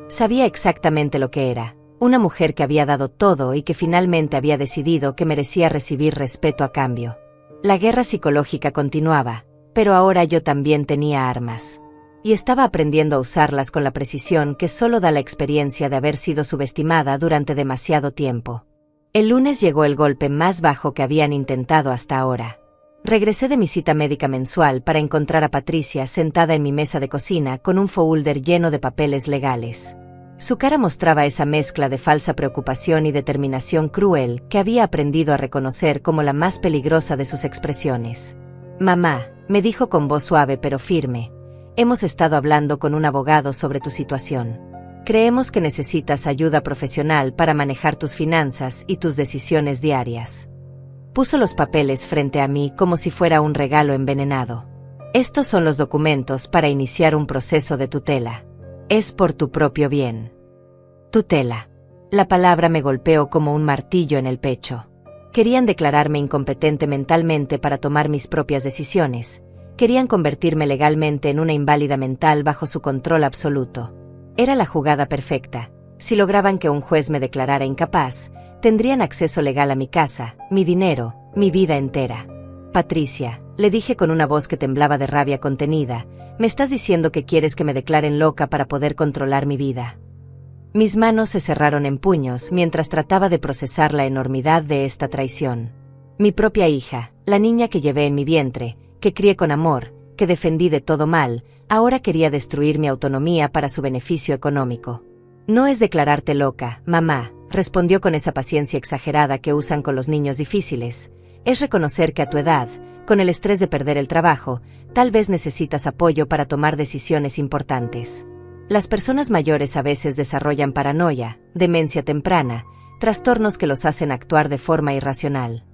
Sabía exactamente lo que era. Una mujer que había dado todo y que finalmente había decidido que merecía recibir respeto a cambio. La guerra psicológica continuaba, pero ahora yo también tenía armas. Y estaba aprendiendo a usarlas con la precisión que solo da la experiencia de haber sido subestimada durante demasiado tiempo. El lunes llegó el golpe más bajo que habían intentado hasta ahora. Regresé de mi cita médica mensual para encontrar a Patricia sentada en mi mesa de cocina con un folder lleno de papeles legales. Su cara mostraba esa mezcla de falsa preocupación y determinación cruel que había aprendido a reconocer como la más peligrosa de sus expresiones. «Mamá», me dijo con voz suave pero firme, «hemos estado hablando con un abogado sobre tu situación. Creemos que necesitas ayuda profesional para manejar tus finanzas y tus decisiones diarias». Puso los papeles frente a mí como si fuera un regalo envenenado. «Estos son los documentos para iniciar un proceso de tutela. Es por tu propio bien». Tutela. La palabra me golpeó como un martillo en el pecho. Querían declararme incompetente mentalmente para tomar mis propias decisiones. Querían convertirme legalmente en una inválida mental bajo su control absoluto. Era la jugada perfecta. Si lograban que un juez me declarara incapaz, tendrían acceso legal a mi casa, mi dinero, mi vida entera. «Patricia», le dije con una voz que temblaba de rabia contenida, «me estás diciendo que quieres que me declaren loca para poder controlar mi vida». Mis manos se cerraron en puños mientras trataba de procesar la enormidad de esta traición. Mi propia hija, la niña que llevé en mi vientre, que crié con amor, que defendí de todo mal, ahora quería destruir mi autonomía para su beneficio económico. «No es declararte loca, mamá», respondió con esa paciencia exagerada que usan con los niños difíciles. «Es reconocer que a tu edad, con el estrés de perder el trabajo, tal vez necesitas apoyo para tomar decisiones importantes. Las personas mayores a veces desarrollan paranoia, demencia temprana, trastornos que los hacen actuar de forma irracional».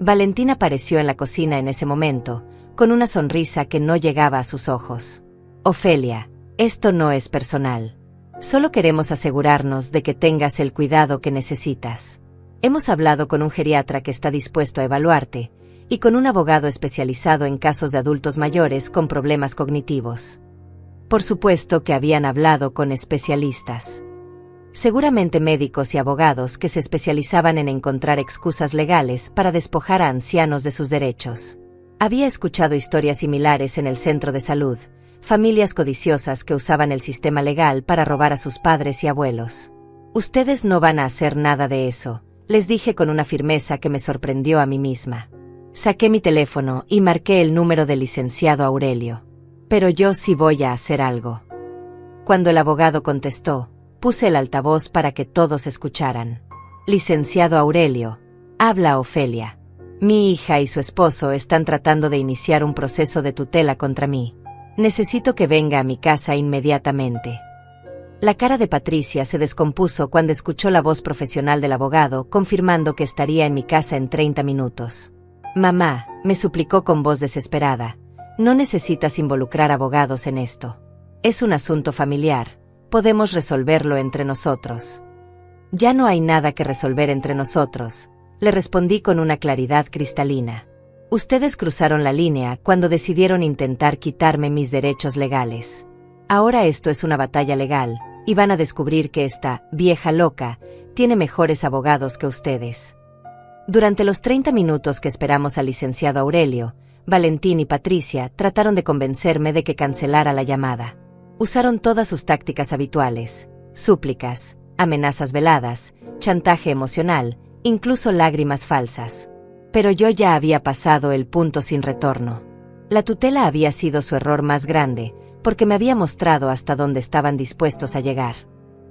Valentina apareció en la cocina en ese momento, con una sonrisa que no llegaba a sus ojos. «Ofelia, esto no es personal. Solo queremos asegurarnos de que tengas el cuidado que necesitas. Hemos hablado con un geriatra que está dispuesto a evaluarte, y con un abogado especializado en casos de adultos mayores con problemas cognitivos». Por supuesto que habían hablado con especialistas. Seguramente médicos y abogados que se especializaban en encontrar excusas legales para despojar a ancianos de sus derechos. Había escuchado historias similares en el centro de salud, familias codiciosas que usaban el sistema legal para robar a sus padres y abuelos. «Ustedes no van a hacer nada de eso», les dije con una firmeza que me sorprendió a mí misma. Saqué mi teléfono y marqué el número del licenciado Aurelio. «Pero yo sí voy a hacer algo». Cuando el abogado contestó, puse el altavoz para que todos escucharan. «Licenciado Aurelio, habla Ofelia». Mi hija y su esposo están tratando de iniciar un proceso de tutela contra mí. Necesito que venga a mi casa inmediatamente. La cara de Patricia se descompuso cuando escuchó la voz profesional del abogado confirmando que estaría en mi casa en 30 minutos. Mamá, me suplicó con voz desesperada, no necesitas involucrar abogados en esto. Es un asunto familiar, podemos resolverlo entre nosotros. Ya no hay nada que resolver entre nosotros, le respondí con una claridad cristalina. Ustedes cruzaron la línea cuando decidieron intentar quitarme mis derechos legales. Ahora esto es una batalla legal, y van a descubrir que esta vieja loca tiene mejores abogados que ustedes. Durante los 30 minutos que esperamos al licenciado Aurelio, Valentín y Patricia trataron de convencerme de que cancelara la llamada. Usaron todas sus tácticas habituales, súplicas, amenazas veladas, chantaje emocional, incluso lágrimas falsas. Pero yo ya había pasado el punto sin retorno. La tutela había sido su error más grande, porque me había mostrado hasta dónde estaban dispuestos a llegar.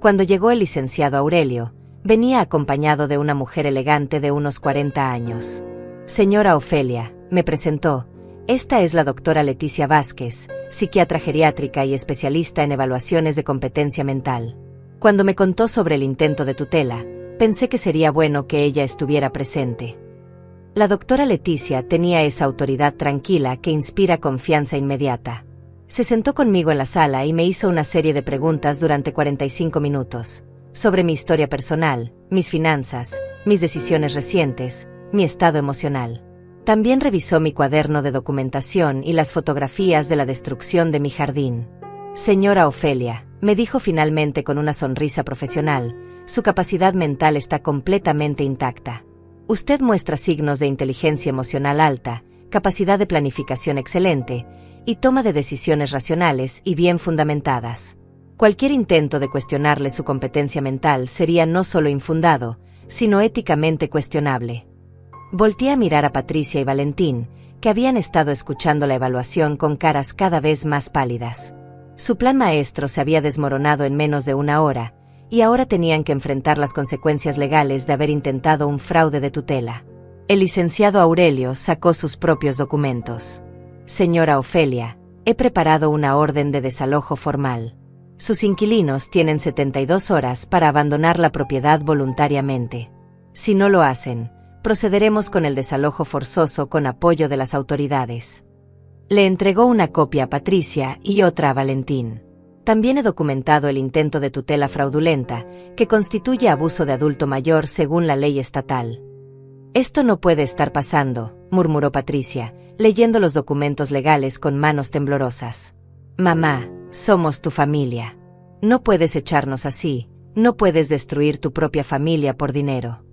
Cuando llegó el licenciado Aurelio, venía acompañado de una mujer elegante de unos 40 años. Señora Ofelia, me presentó, esta es la doctora Leticia Vázquez, psiquiatra geriátrica y especialista en evaluaciones de competencia mental. Cuando me contó sobre el intento de tutela, pensé que sería bueno que ella estuviera presente. La doctora Leticia tenía esa autoridad tranquila que inspira confianza inmediata. Se sentó conmigo en la sala y me hizo una serie de preguntas durante 45 minutos, sobre mi historia personal, mis finanzas, mis decisiones recientes, mi estado emocional. También revisó mi cuaderno de documentación y las fotografías de la destrucción de mi jardín. Señora Ofelia, me dijo finalmente con una sonrisa profesional, su capacidad mental está completamente intacta. Usted muestra signos de inteligencia emocional alta, capacidad de planificación excelente, y toma de decisiones racionales y bien fundamentadas. Cualquier intento de cuestionarle su competencia mental sería no solo infundado, sino éticamente cuestionable. Volteé a mirar a Patricia y Valentín, que habían estado escuchando la evaluación con caras cada vez más pálidas. Su plan maestro se había desmoronado en menos de una hora, y ahora tenían que enfrentar las consecuencias legales de haber intentado un fraude de tutela. El licenciado Aurelio sacó sus propios documentos. Señora Ofelia, he preparado una orden de desalojo formal. Sus inquilinos tienen 72 horas para abandonar la propiedad voluntariamente. Si no lo hacen, procederemos con el desalojo forzoso con apoyo de las autoridades. Le entregó una copia a Patricia y otra a Valentín. También he documentado el intento de tutela fraudulenta, que constituye abuso de adulto mayor según la ley estatal. Esto no puede estar pasando, murmuró Patricia, leyendo los documentos legales con manos temblorosas. Mamá, somos tu familia. No puedes echarnos así, no puedes destruir tu propia familia por dinero.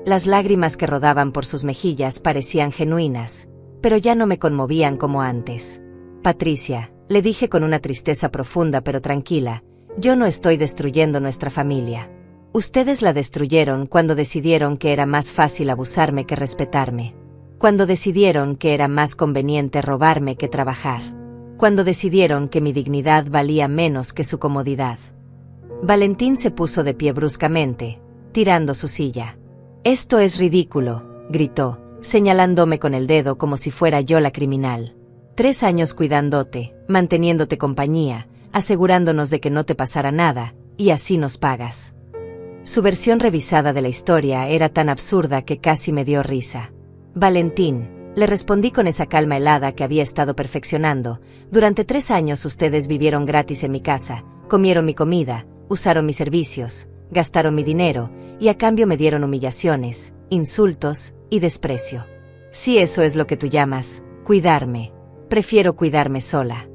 Las lágrimas que rodaban por sus mejillas parecían genuinas, pero ya no me conmovían como antes. Patricia, le dije con una tristeza profunda pero tranquila, yo no estoy destruyendo nuestra familia. Ustedes la destruyeron cuando decidieron que era más fácil abusarme que respetarme. Cuando decidieron que era más conveniente robarme que trabajar. Cuando decidieron que mi dignidad valía menos que su comodidad. Valentín se puso de pie bruscamente, tirando su silla. Esto es ridículo, gritó, señalándome con el dedo como si fuera yo la criminal. 3 años cuidándote, manteniéndote compañía, asegurándonos de que no te pasara nada, y así nos pagas. Su versión revisada de la historia era tan absurda que casi me dio risa. Valentín, le respondí con esa calma helada que había estado perfeccionando, durante 3 años ustedes vivieron gratis en mi casa, comieron mi comida, usaron mis servicios, gastaron mi dinero, y a cambio me dieron humillaciones, insultos y desprecio. Si eso es lo que tú llamas cuidarme, prefiero cuidarme sola.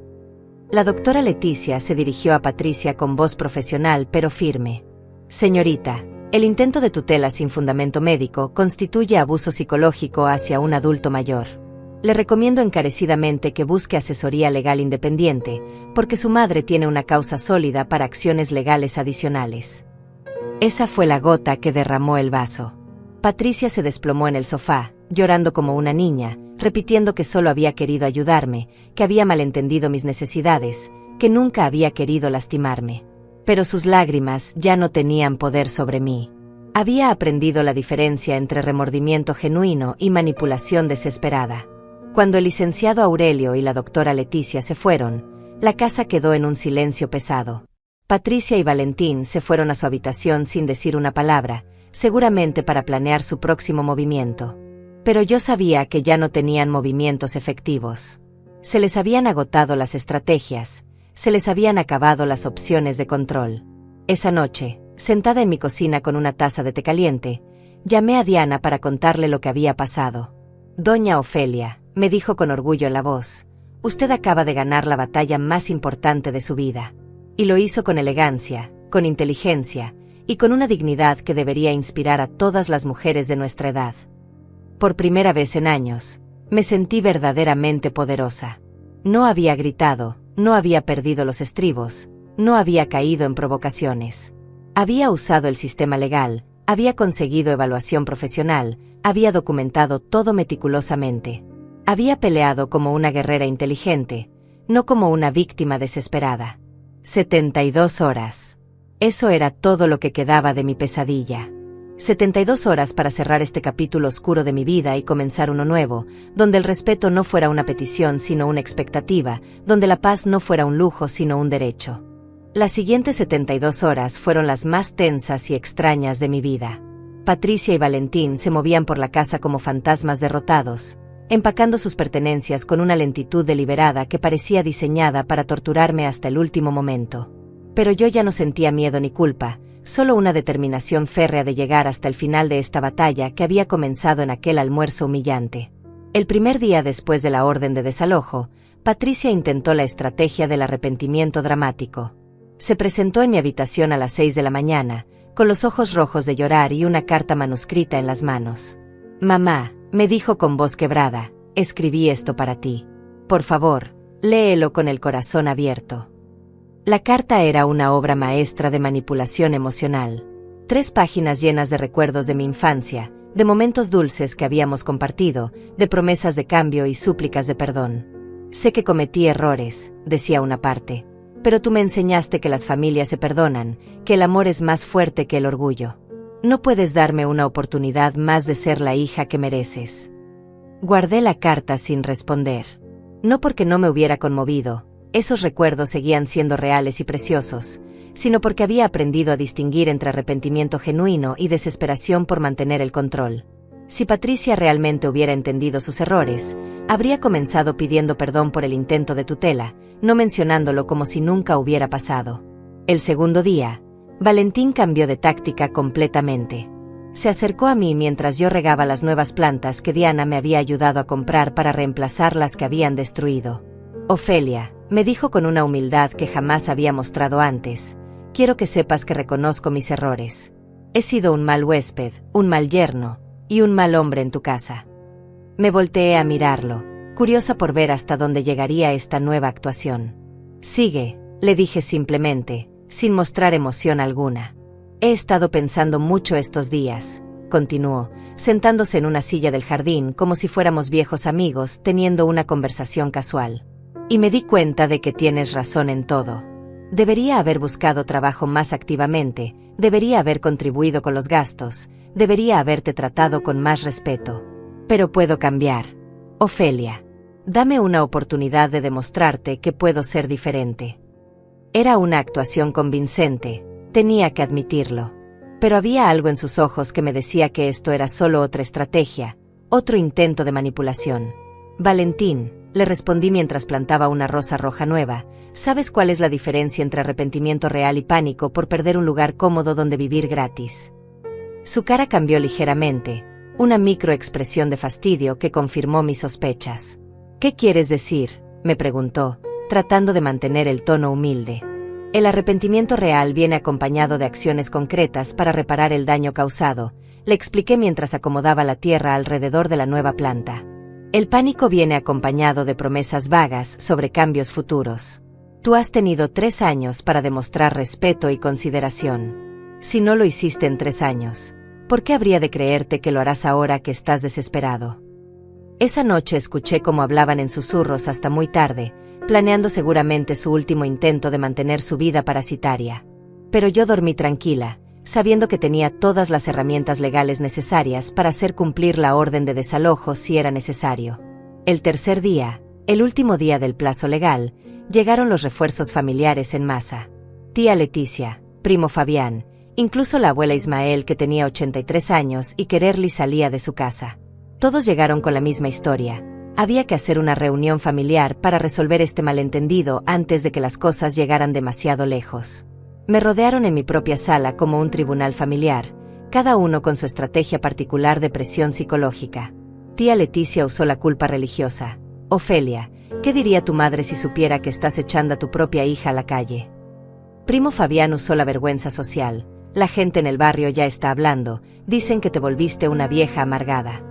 La doctora Leticia se dirigió a Patricia con voz profesional pero firme. Señorita, el intento de tutela sin fundamento médico constituye abuso psicológico hacia un adulto mayor. Le recomiendo encarecidamente que busque asesoría legal independiente, porque su madre tiene una causa sólida para acciones legales adicionales. Esa fue la gota que derramó el vaso. Patricia se desplomó en el sofá, llorando como una niña, repitiendo que solo había querido ayudarme, que había malentendido mis necesidades, que nunca había querido lastimarme. Pero sus lágrimas ya no tenían poder sobre mí. Había aprendido la diferencia entre remordimiento genuino y manipulación desesperada. Cuando el licenciado Aurelio y la doctora Leticia se fueron, la casa quedó en un silencio pesado. Patricia y Valentín se fueron a su habitación sin decir una palabra, seguramente para planear su próximo movimiento. Pero yo sabía que ya no tenían movimientos efectivos. Se les habían agotado las estrategias, se les habían acabado las opciones de control. Esa noche, sentada en mi cocina con una taza de té caliente, llamé a Diana para contarle lo que había pasado. «Doña Ofelia», me dijo con orgullo en la voz, «usted acaba de ganar la batalla más importante de su vida». Y lo hizo con elegancia, con inteligencia, y con una dignidad que debería inspirar a todas las mujeres de nuestra edad. Por primera vez en años, me sentí verdaderamente poderosa. No había gritado, no había perdido los estribos, no había caído en provocaciones. Había usado el sistema legal, había conseguido evaluación profesional, había documentado todo meticulosamente. Había peleado como una guerrera inteligente, no como una víctima desesperada. 72 horas. Eso era todo lo que quedaba de mi pesadilla. 72 horas para cerrar este capítulo oscuro de mi vida y comenzar uno nuevo, donde el respeto no fuera una petición sino una expectativa, donde la paz no fuera un lujo sino un derecho. Las siguientes 72 horas fueron las más tensas y extrañas de mi vida. Patricia y Valentín se movían por la casa como fantasmas derrotados, empacando sus pertenencias con una lentitud deliberada que parecía diseñada para torturarme hasta el último momento. Pero yo ya no sentía miedo ni culpa, solo una determinación férrea de llegar hasta el final de esta batalla que había comenzado en aquel almuerzo humillante. El primer día después de la orden de desalojo, Patricia intentó la estrategia del arrepentimiento dramático. Se presentó en mi habitación a las 6 de la mañana, con los ojos rojos de llorar y una carta manuscrita en las manos. «Mamá», me dijo con voz quebrada, «escribí esto para ti. Por favor, léelo con el corazón abierto». La carta era una obra maestra de manipulación emocional. 3 páginas llenas de recuerdos de mi infancia, de momentos dulces que habíamos compartido, de promesas de cambio y súplicas de perdón. «Sé que cometí errores», decía una parte, «pero tú me enseñaste que las familias se perdonan, que el amor es más fuerte que el orgullo. No puedes darme una oportunidad más de ser la hija que mereces». Guardé la carta sin responder. No porque no me hubiera conmovido, esos recuerdos seguían siendo reales y preciosos, sino porque había aprendido a distinguir entre arrepentimiento genuino y desesperación por mantener el control. Si Patricia realmente hubiera entendido sus errores, habría comenzado pidiendo perdón por el intento de tutela, no mencionándolo como si nunca hubiera pasado. El segundo día, Valentín cambió de táctica completamente. Se acercó a mí mientras yo regaba las nuevas plantas que Diana me había ayudado a comprar para reemplazar las que habían destruido. «Ofelia», me dijo con una humildad que jamás había mostrado antes, «quiero que sepas que reconozco mis errores. He sido un mal huésped, un mal yerno, y un mal hombre en tu casa». Me volteé a mirarlo, curiosa por ver hasta dónde llegaría esta nueva actuación. «Sigue», le dije simplemente, sin mostrar emoción alguna. «He estado pensando mucho estos días», continuó, sentándose en una silla del jardín como si fuéramos viejos amigos teniendo una conversación casual. «Y me di cuenta de que tienes razón en todo. Debería haber buscado trabajo más activamente, debería haber contribuido con los gastos, debería haberte tratado con más respeto. Pero puedo cambiar. Ofelia, dame una oportunidad de demostrarte que puedo ser diferente». Era una actuación convincente, tenía que admitirlo. Pero había algo en sus ojos que me decía que esto era solo otra estrategia, otro intento de manipulación. «Valentín», le respondí mientras plantaba una rosa roja nueva, «¿sabes cuál es la diferencia entre arrepentimiento real y pánico por perder un lugar cómodo donde vivir gratis?» Su cara cambió ligeramente, una microexpresión de fastidio que confirmó mis sospechas. «¿Qué quieres decir?», me preguntó, tratando de mantener el tono humilde. «El arrepentimiento real viene acompañado de acciones concretas para reparar el daño causado», le expliqué mientras acomodaba la tierra alrededor de la nueva planta. «El pánico viene acompañado de promesas vagas sobre cambios futuros. Tú has tenido 3 años para demostrar respeto y consideración. Si no lo hiciste en 3 años, ¿por qué habría de creerte que lo harás ahora que estás desesperado?» Esa noche escuché cómo hablaban en susurros hasta muy tarde, planeando seguramente su último intento de mantener su vida parasitaria. Pero yo dormí tranquila, sabiendo que tenía todas las herramientas legales necesarias para hacer cumplir la orden de desalojo si era necesario. El tercer día, el último día del plazo legal, llegaron los refuerzos familiares en masa. Tía Leticia, primo Fabián, incluso la abuela Ismael, que tenía 83 años y que rarely salía de su casa. Todos llegaron con la misma historia. Había que hacer una reunión familiar para resolver este malentendido antes de que las cosas llegaran demasiado lejos. Me rodearon en mi propia sala como un tribunal familiar, cada uno con su estrategia particular de presión psicológica. Tía Leticia usó la culpa religiosa. Ofelia, ¿qué diría tu madre si supiera que estás echando a tu propia hija a la calle? Primo Fabián usó la vergüenza social. La gente en el barrio ya está hablando, dicen que te volviste una vieja amargada.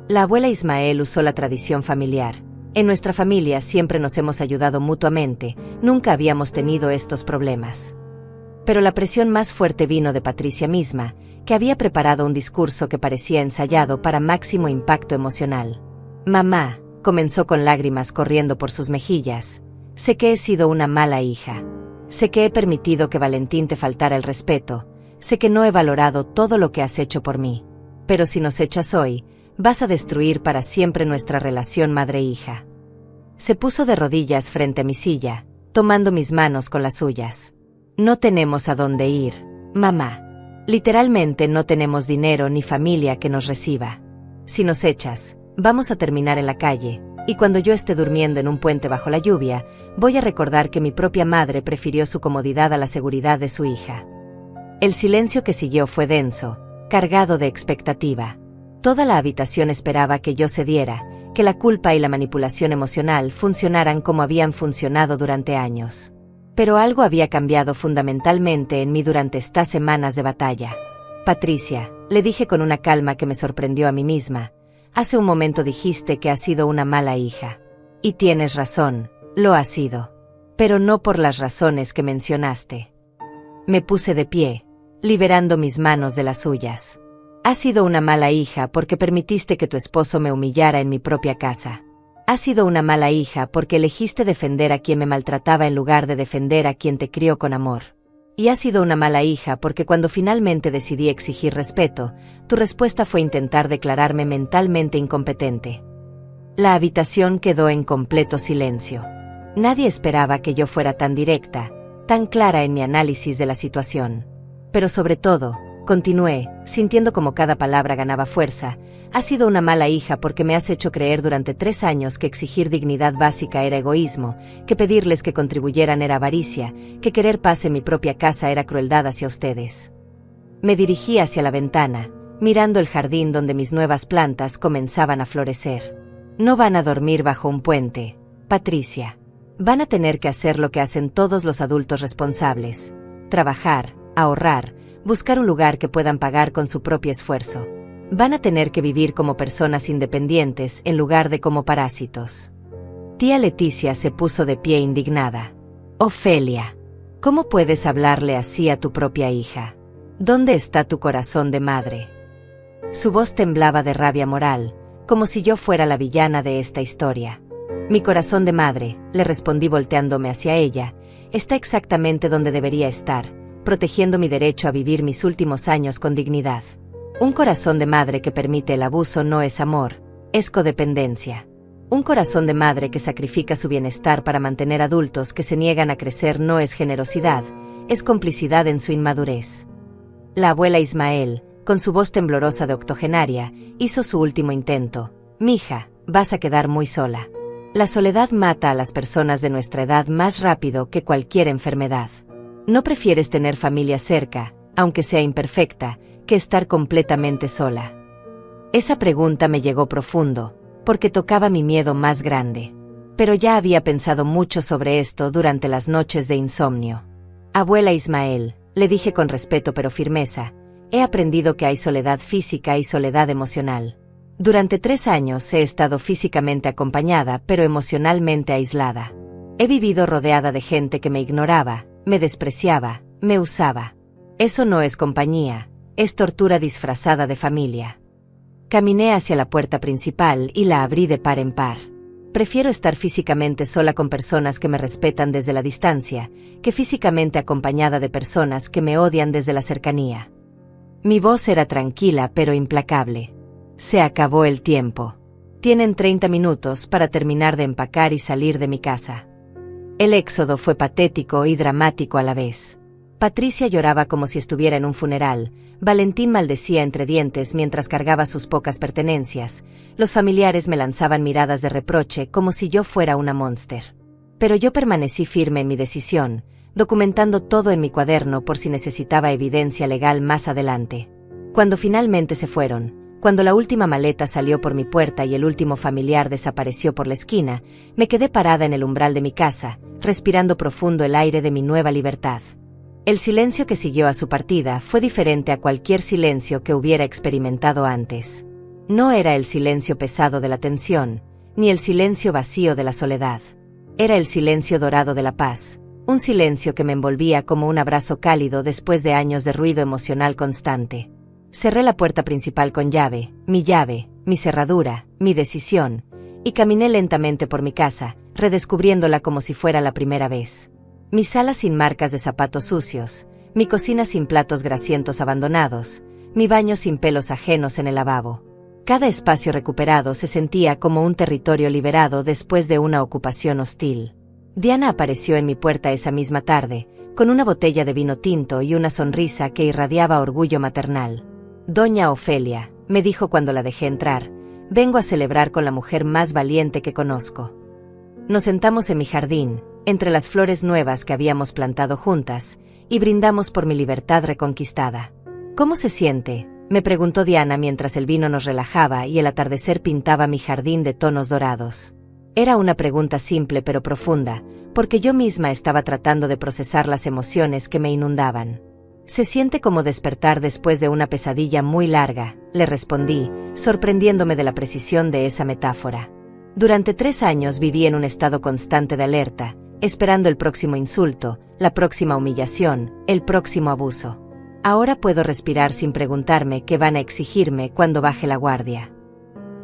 La abuela Ismael usó la tradición familiar. En nuestra familia siempre nos hemos ayudado mutuamente, nunca habíamos tenido estos problemas. Pero la presión más fuerte vino de Patricia misma, que había preparado un discurso que parecía ensayado para máximo impacto emocional. Mamá, comenzó con lágrimas corriendo por sus mejillas, sé que he sido una mala hija. Sé que he permitido que Valentín te faltara el respeto, sé que no he valorado todo lo que has hecho por mí. Pero si nos echas hoy, vas a destruir para siempre nuestra relación madre-hija. Se puso de rodillas frente a mi silla, tomando mis manos con las suyas. No tenemos a dónde ir, mamá. Literalmente no tenemos dinero ni familia que nos reciba. Si nos echas, vamos a terminar en la calle, y cuando yo esté durmiendo en un puente bajo la lluvia, voy a recordar que mi propia madre prefirió su comodidad a la seguridad de su hija. El silencio que siguió fue denso, cargado de expectativa. Toda la habitación esperaba que yo cediera, que la culpa y la manipulación emocional funcionaran como habían funcionado durante años. Pero algo había cambiado fundamentalmente en mí durante estas semanas de batalla. Patricia, le dije con una calma que me sorprendió a mí misma, hace un momento dijiste que has sido una mala hija. Y tienes razón, lo has sido. Pero no por las razones que mencionaste. Me puse de pie, liberando mis manos de las suyas. Has sido una mala hija porque permitiste que tu esposo me humillara en mi propia casa. Has sido una mala hija porque elegiste defender a quien me maltrataba en lugar de defender a quien te crió con amor. Y has sido una mala hija porque cuando finalmente decidí exigir respeto, tu respuesta fue intentar declararme mentalmente incompetente. La habitación quedó en completo silencio. Nadie esperaba que yo fuera tan directa, tan clara en mi análisis de la situación. Pero sobre todo, continué, sintiendo como cada palabra ganaba fuerza, has sido una mala hija porque me has hecho creer durante 3 años que exigir dignidad básica era egoísmo, que pedirles que contribuyeran era avaricia, que querer paz en mi propia casa era crueldad hacia ustedes. Me dirigí hacia la ventana, mirando el jardín donde mis nuevas plantas comenzaban a florecer. No van a dormir bajo un puente, Patricia. Van a tener que hacer lo que hacen todos los adultos responsables: trabajar, ahorrar, buscar un lugar que puedan pagar con su propio esfuerzo. Van a tener que vivir como personas independientes en lugar de como parásitos. Tía Leticia se puso de pie indignada. Ofelia, ¿cómo puedes hablarle así a tu propia hija? ¿Dónde está tu corazón de madre? Su voz temblaba de rabia moral, como si yo fuera la villana de esta historia. Mi corazón de madre, le respondí volteándome hacia ella, está exactamente donde debería estar, protegiendo mi derecho a vivir mis últimos años con dignidad. Un corazón de madre que permite el abuso no es amor, es codependencia. Un corazón de madre que sacrifica su bienestar para mantener adultos que se niegan a crecer no es generosidad, es complicidad en su inmadurez. La abuela Ismael, con su voz temblorosa de octogenaria, hizo su último intento. Mija, vas a quedar muy sola. La soledad mata a las personas de nuestra edad más rápido que cualquier enfermedad. ¿No prefieres tener familia cerca, aunque sea imperfecta, que estar completamente sola? Esa pregunta me llegó profundo, porque tocaba mi miedo más grande. Pero ya había pensado mucho sobre esto durante las noches de insomnio. Abuela Ismael, le dije con respeto pero firmeza, he aprendido que hay soledad física y soledad emocional. Durante 3 años he estado físicamente acompañada pero emocionalmente aislada. He vivido rodeada de gente que me ignoraba, me despreciaba, me usaba. Eso no es compañía, es tortura disfrazada de familia. Caminé hacia la puerta principal y la abrí de par en par. Prefiero estar físicamente sola con personas que me respetan desde la distancia, que físicamente acompañada de personas que me odian desde la cercanía. Mi voz era tranquila pero implacable. Se acabó el tiempo. Tienen 30 minutos para terminar de empacar y salir de mi casa. El éxodo fue patético y dramático a la vez. Patricia lloraba como si estuviera en un funeral. Valentín maldecía entre dientes mientras cargaba sus pocas pertenencias. Los familiares me lanzaban miradas de reproche como si yo fuera una monster. Pero yo permanecí firme en mi decisión, documentando todo en mi cuaderno por si necesitaba evidencia legal más adelante. Cuando finalmente se fueron, cuando la última maleta salió por mi puerta y el último familiar desapareció por la esquina, me quedé parada en el umbral de mi casa, respirando profundo el aire de mi nueva libertad. El silencio que siguió a su partida fue diferente a cualquier silencio que hubiera experimentado antes. No era el silencio pesado de la tensión, ni el silencio vacío de la soledad. Era el silencio dorado de la paz, un silencio que me envolvía como un abrazo cálido después de años de ruido emocional constante. Cerré la puerta principal con llave, mi cerradura, mi decisión, y caminé lentamente por mi casa, redescubriéndola como si fuera la primera vez. Mi sala sin marcas de zapatos sucios, mi cocina sin platos grasientos abandonados, mi baño sin pelos ajenos en el lavabo. Cada espacio recuperado se sentía como un territorio liberado después de una ocupación hostil. Diana apareció en mi puerta esa misma tarde, con una botella de vino tinto y una sonrisa que irradiaba orgullo maternal. «Doña Ofelia», me dijo cuando la dejé entrar, «vengo a celebrar con la mujer más valiente que conozco». Nos sentamos en mi jardín, entre las flores nuevas que habíamos plantado juntas, y brindamos por mi libertad reconquistada. «¿Cómo se siente?», me preguntó Diana mientras el vino nos relajaba y el atardecer pintaba mi jardín de tonos dorados. Era una pregunta simple pero profunda, porque yo misma estaba tratando de procesar las emociones que me inundaban. «Se siente como despertar después de una pesadilla muy larga», le respondí, sorprendiéndome de la precisión de esa metáfora. Durante 3 años viví en un estado constante de alerta, esperando el próximo insulto, la próxima humillación, el próximo abuso. Ahora puedo respirar sin preguntarme qué van a exigirme cuando baje la guardia.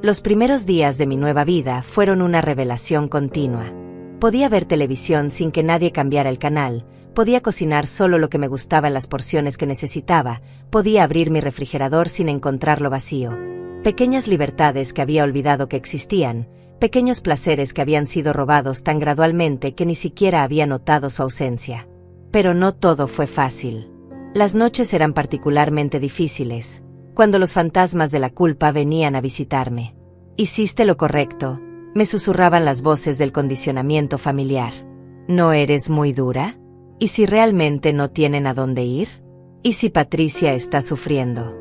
Los primeros días de mi nueva vida fueron una revelación continua. Podía ver televisión sin que nadie cambiara el canal, podía cocinar solo lo que me gustaba en las porciones que necesitaba, podía abrir mi refrigerador sin encontrarlo vacío. Pequeñas libertades que había olvidado que existían, pequeños placeres que habían sido robados tan gradualmente que ni siquiera había notado su ausencia. Pero no todo fue fácil. Las noches eran particularmente difíciles, cuando los fantasmas de la culpa venían a visitarme. «Hiciste lo correcto», me susurraban las voces del condicionamiento familiar. «¿No eres muy dura? ¿Y si realmente no tienen a dónde ir? ¿Y si Patricia está sufriendo?».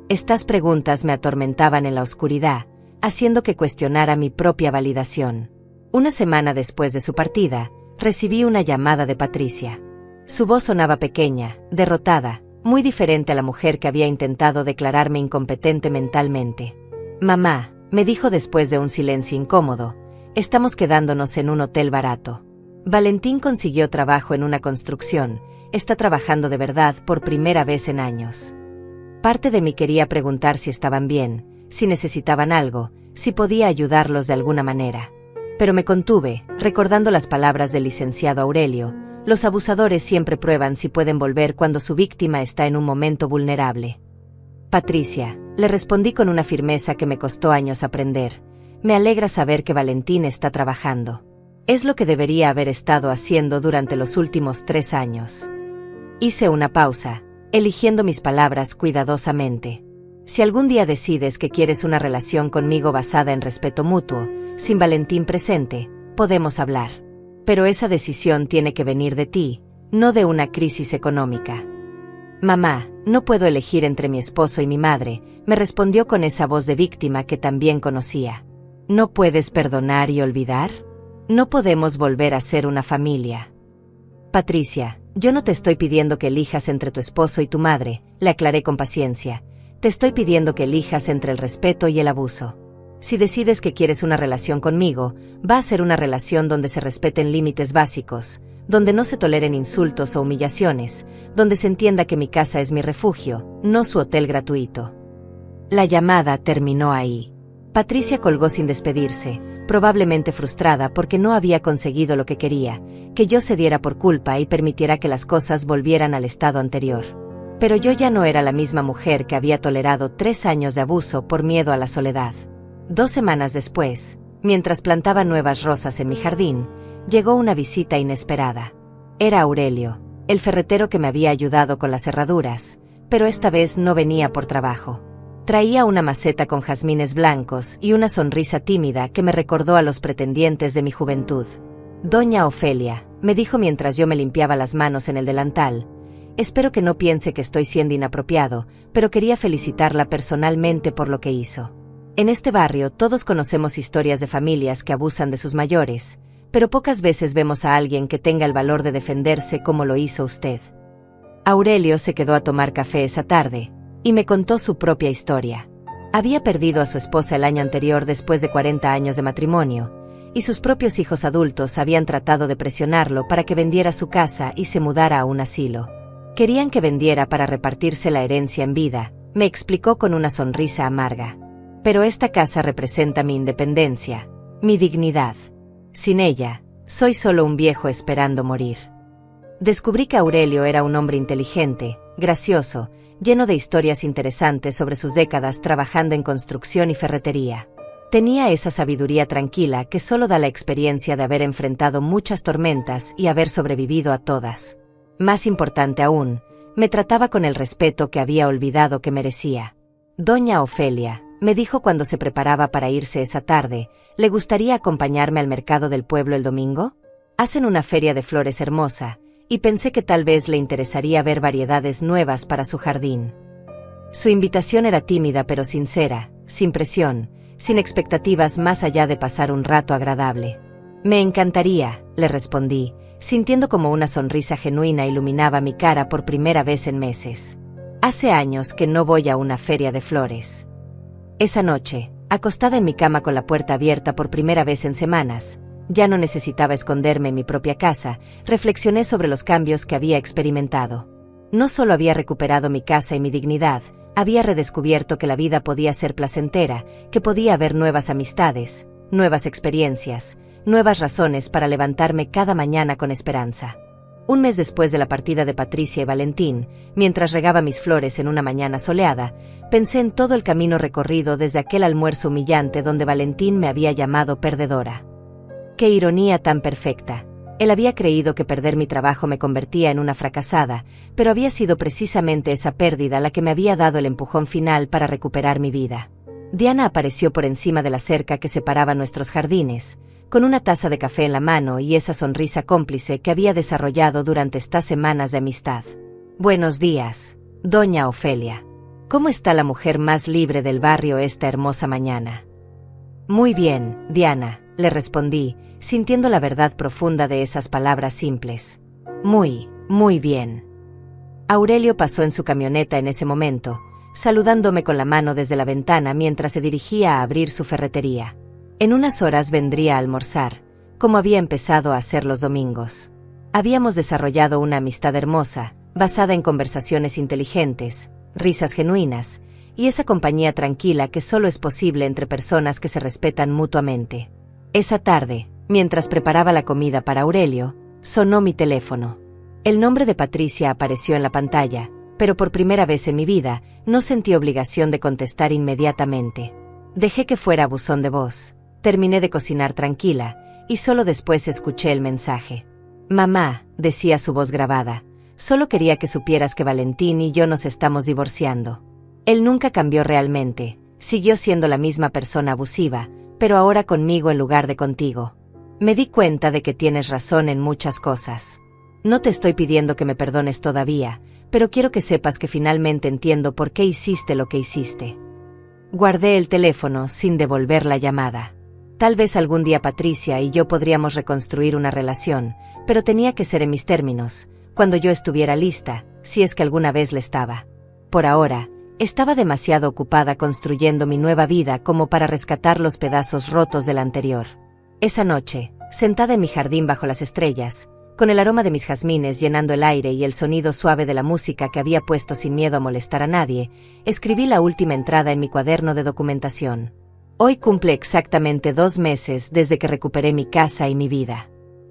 Estas preguntas me atormentaban en la oscuridad, haciendo que cuestionara mi propia validación. Una semana después de su partida, recibí una llamada de Patricia. Su voz sonaba pequeña, derrotada, muy diferente a la mujer que había intentado declararme incompetente mentalmente. «Mamá», me dijo después de un silencio incómodo, «estamos quedándonos en un hotel barato. Valentín consiguió trabajo en una construcción, está trabajando de verdad por primera vez en años». Parte de mí quería preguntar si estaban bien, si necesitaban algo, si podía ayudarlos de alguna manera. Pero me contuve, recordando las palabras del licenciado Aurelio: «Los abusadores siempre prueban si pueden volver cuando su víctima está en un momento vulnerable». «Patricia», le respondí con una firmeza que me costó años aprender, «me alegra saber que Valentín está trabajando. Es lo que debería haber estado haciendo durante los últimos 3 años». Hice una pausa, eligiendo mis palabras cuidadosamente. «Si algún día decides que quieres una relación conmigo basada en respeto mutuo, sin Valentín presente, podemos hablar. Pero esa decisión tiene que venir de ti, no de una crisis económica». «Mamá, no puedo elegir entre mi esposo y mi madre», me respondió con esa voz de víctima que también conocía. «¿No puedes perdonar y olvidar? No podemos volver a ser una familia». «Patricia, yo no te estoy pidiendo que elijas entre tu esposo y tu madre», le aclaré con paciencia. «Te estoy pidiendo que elijas entre el respeto y el abuso. Si decides que quieres una relación conmigo, va a ser una relación donde se respeten límites básicos, donde no se toleren insultos o humillaciones, donde se entienda que mi casa es mi refugio, no su hotel gratuito». La llamada terminó ahí. Patricia colgó sin despedirse, probablemente frustrada porque no había conseguido lo que quería, que yo cediera por culpa y permitiera que las cosas volvieran al estado anterior. Pero yo ya no era la misma mujer que había tolerado 3 años de abuso por miedo a la soledad. 2 semanas después, mientras plantaba nuevas rosas en mi jardín, llegó una visita inesperada. Era Aurelio, el ferretero que me había ayudado con las herraduras, pero esta vez no venía por trabajo. Traía una maceta con jazmines blancos y una sonrisa tímida que me recordó a los pretendientes de mi juventud. «Doña Ofelia», me dijo mientras yo me limpiaba las manos en el delantal, «espero que no piense que estoy siendo inapropiado, pero quería felicitarla personalmente por lo que hizo. En este barrio todos conocemos historias de familias que abusan de sus mayores, pero pocas veces vemos a alguien que tenga el valor de defenderse como lo hizo usted». Aurelio se quedó a tomar café esa tarde, y me contó su propia historia. Había perdido a su esposa el año anterior después de 40 años de matrimonio, y sus propios hijos adultos habían tratado de presionarlo para que vendiera su casa y se mudara a un asilo. Querían que vendiera para repartirse la herencia en vida, me explicó con una sonrisa amarga. Pero esta casa representa mi independencia, mi dignidad. Sin ella, soy solo un viejo esperando morir. Descubrí que Aurelio era un hombre inteligente, gracioso, lleno de historias interesantes sobre sus décadas trabajando en construcción y ferretería. Tenía esa sabiduría tranquila que solo da la experiencia de haber enfrentado muchas tormentas y haber sobrevivido a todas. Más importante aún, me trataba con el respeto que había olvidado que merecía. «Doña Ofelia», me dijo cuando se preparaba para irse esa tarde, «¿le gustaría acompañarme al mercado del pueblo el domingo? Hacen una feria de flores hermosa, y pensé que tal vez le interesaría ver variedades nuevas para su jardín». Su invitación era tímida pero sincera, sin presión, sin expectativas más allá de pasar un rato agradable. «Me encantaría», le respondí, sintiendo como una sonrisa genuina iluminaba mi cara por primera vez en meses. «Hace años que no voy a una feria de flores». Esa noche, acostada en mi cama con la puerta abierta por primera vez en semanas, ya no necesitaba esconderme en mi propia casa, reflexioné sobre los cambios que había experimentado. No solo había recuperado mi casa y mi dignidad, había redescubierto que la vida podía ser placentera, que podía haber nuevas amistades, nuevas experiencias, nuevas razones para levantarme cada mañana con esperanza. Un mes después de la partida de Patricia y Valentín, mientras regaba mis flores en una mañana soleada, pensé en todo el camino recorrido desde aquel almuerzo humillante donde Valentín me había llamado perdedora. ¡Qué ironía tan perfecta! Él había creído que perder mi trabajo me convertía en una fracasada, pero había sido precisamente esa pérdida la que me había dado el empujón final para recuperar mi vida. Diana apareció por encima de la cerca que separaba nuestros jardines, con una taza de café en la mano y esa sonrisa cómplice que había desarrollado durante estas semanas de amistad. «Buenos días, doña Ofelia. ¿Cómo está la mujer más libre del barrio esta hermosa mañana?» «Muy bien, Diana», le respondí, sintiendo la verdad profunda de esas palabras simples. «Muy, muy bien». Aurelio pasó en su camioneta en ese momento, saludándome con la mano desde la ventana mientras se dirigía a abrir su ferretería. En unas horas vendría a almorzar, como había empezado a hacer los domingos. Habíamos desarrollado una amistad hermosa, basada en conversaciones inteligentes, risas genuinas, y esa compañía tranquila que solo es posible entre personas que se respetan mutuamente. Esa tarde, mientras preparaba la comida para Aurelio, sonó mi teléfono. El nombre de Patricia apareció en la pantalla, pero por primera vez en mi vida, no sentí obligación de contestar inmediatamente. Dejé que fuera buzón de voz, terminé de cocinar tranquila, y solo después escuché el mensaje. «Mamá», decía su voz grabada, «solo quería que supieras que Valentín y yo nos estamos divorciando. Él nunca cambió realmente, siguió siendo la misma persona abusiva, pero ahora conmigo en lugar de contigo. Me di cuenta de que tienes razón en muchas cosas. No te estoy pidiendo que me perdones todavía, pero quiero que sepas que finalmente entiendo por qué hiciste lo que hiciste». Guardé el teléfono sin devolver la llamada. Tal vez algún día Patricia y yo podríamos reconstruir una relación, pero tenía que ser en mis términos, cuando yo estuviera lista, si es que alguna vez le estaba. Por ahora, estaba demasiado ocupada construyendo mi nueva vida como para rescatar los pedazos rotos de la anterior. Esa noche, sentada en mi jardín bajo las estrellas, con el aroma de mis jazmines llenando el aire y el sonido suave de la música que había puesto sin miedo a molestar a nadie, escribí la última entrada en mi cuaderno de documentación. Hoy cumple exactamente 2 meses desde que recuperé mi casa y mi vida.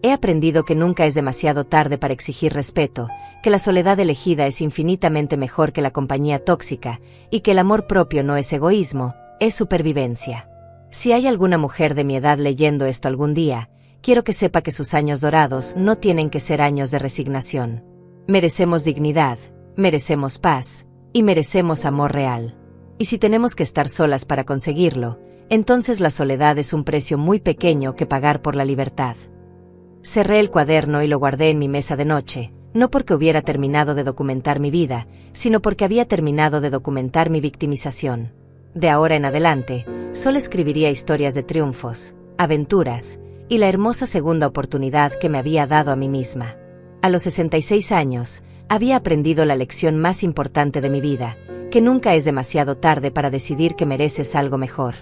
He aprendido que nunca es demasiado tarde para exigir respeto, que la soledad elegida es infinitamente mejor que la compañía tóxica, y que el amor propio no es egoísmo, es supervivencia. Si hay alguna mujer de mi edad leyendo esto algún día, quiero que sepa que sus años dorados no tienen que ser años de resignación. Merecemos dignidad, merecemos paz, y merecemos amor real. Y si tenemos que estar solas para conseguirlo, entonces la soledad es un precio muy pequeño que pagar por la libertad. Cerré el cuaderno y lo guardé en mi mesa de noche, no porque hubiera terminado de documentar mi vida, sino porque había terminado de documentar mi victimización. De ahora en adelante, solo escribiría historias de triunfos, aventuras, y la hermosa segunda oportunidad que me había dado a mí misma. A los 66 años, había aprendido la lección más importante de mi vida, que nunca es demasiado tarde para decidir que mereces algo mejor.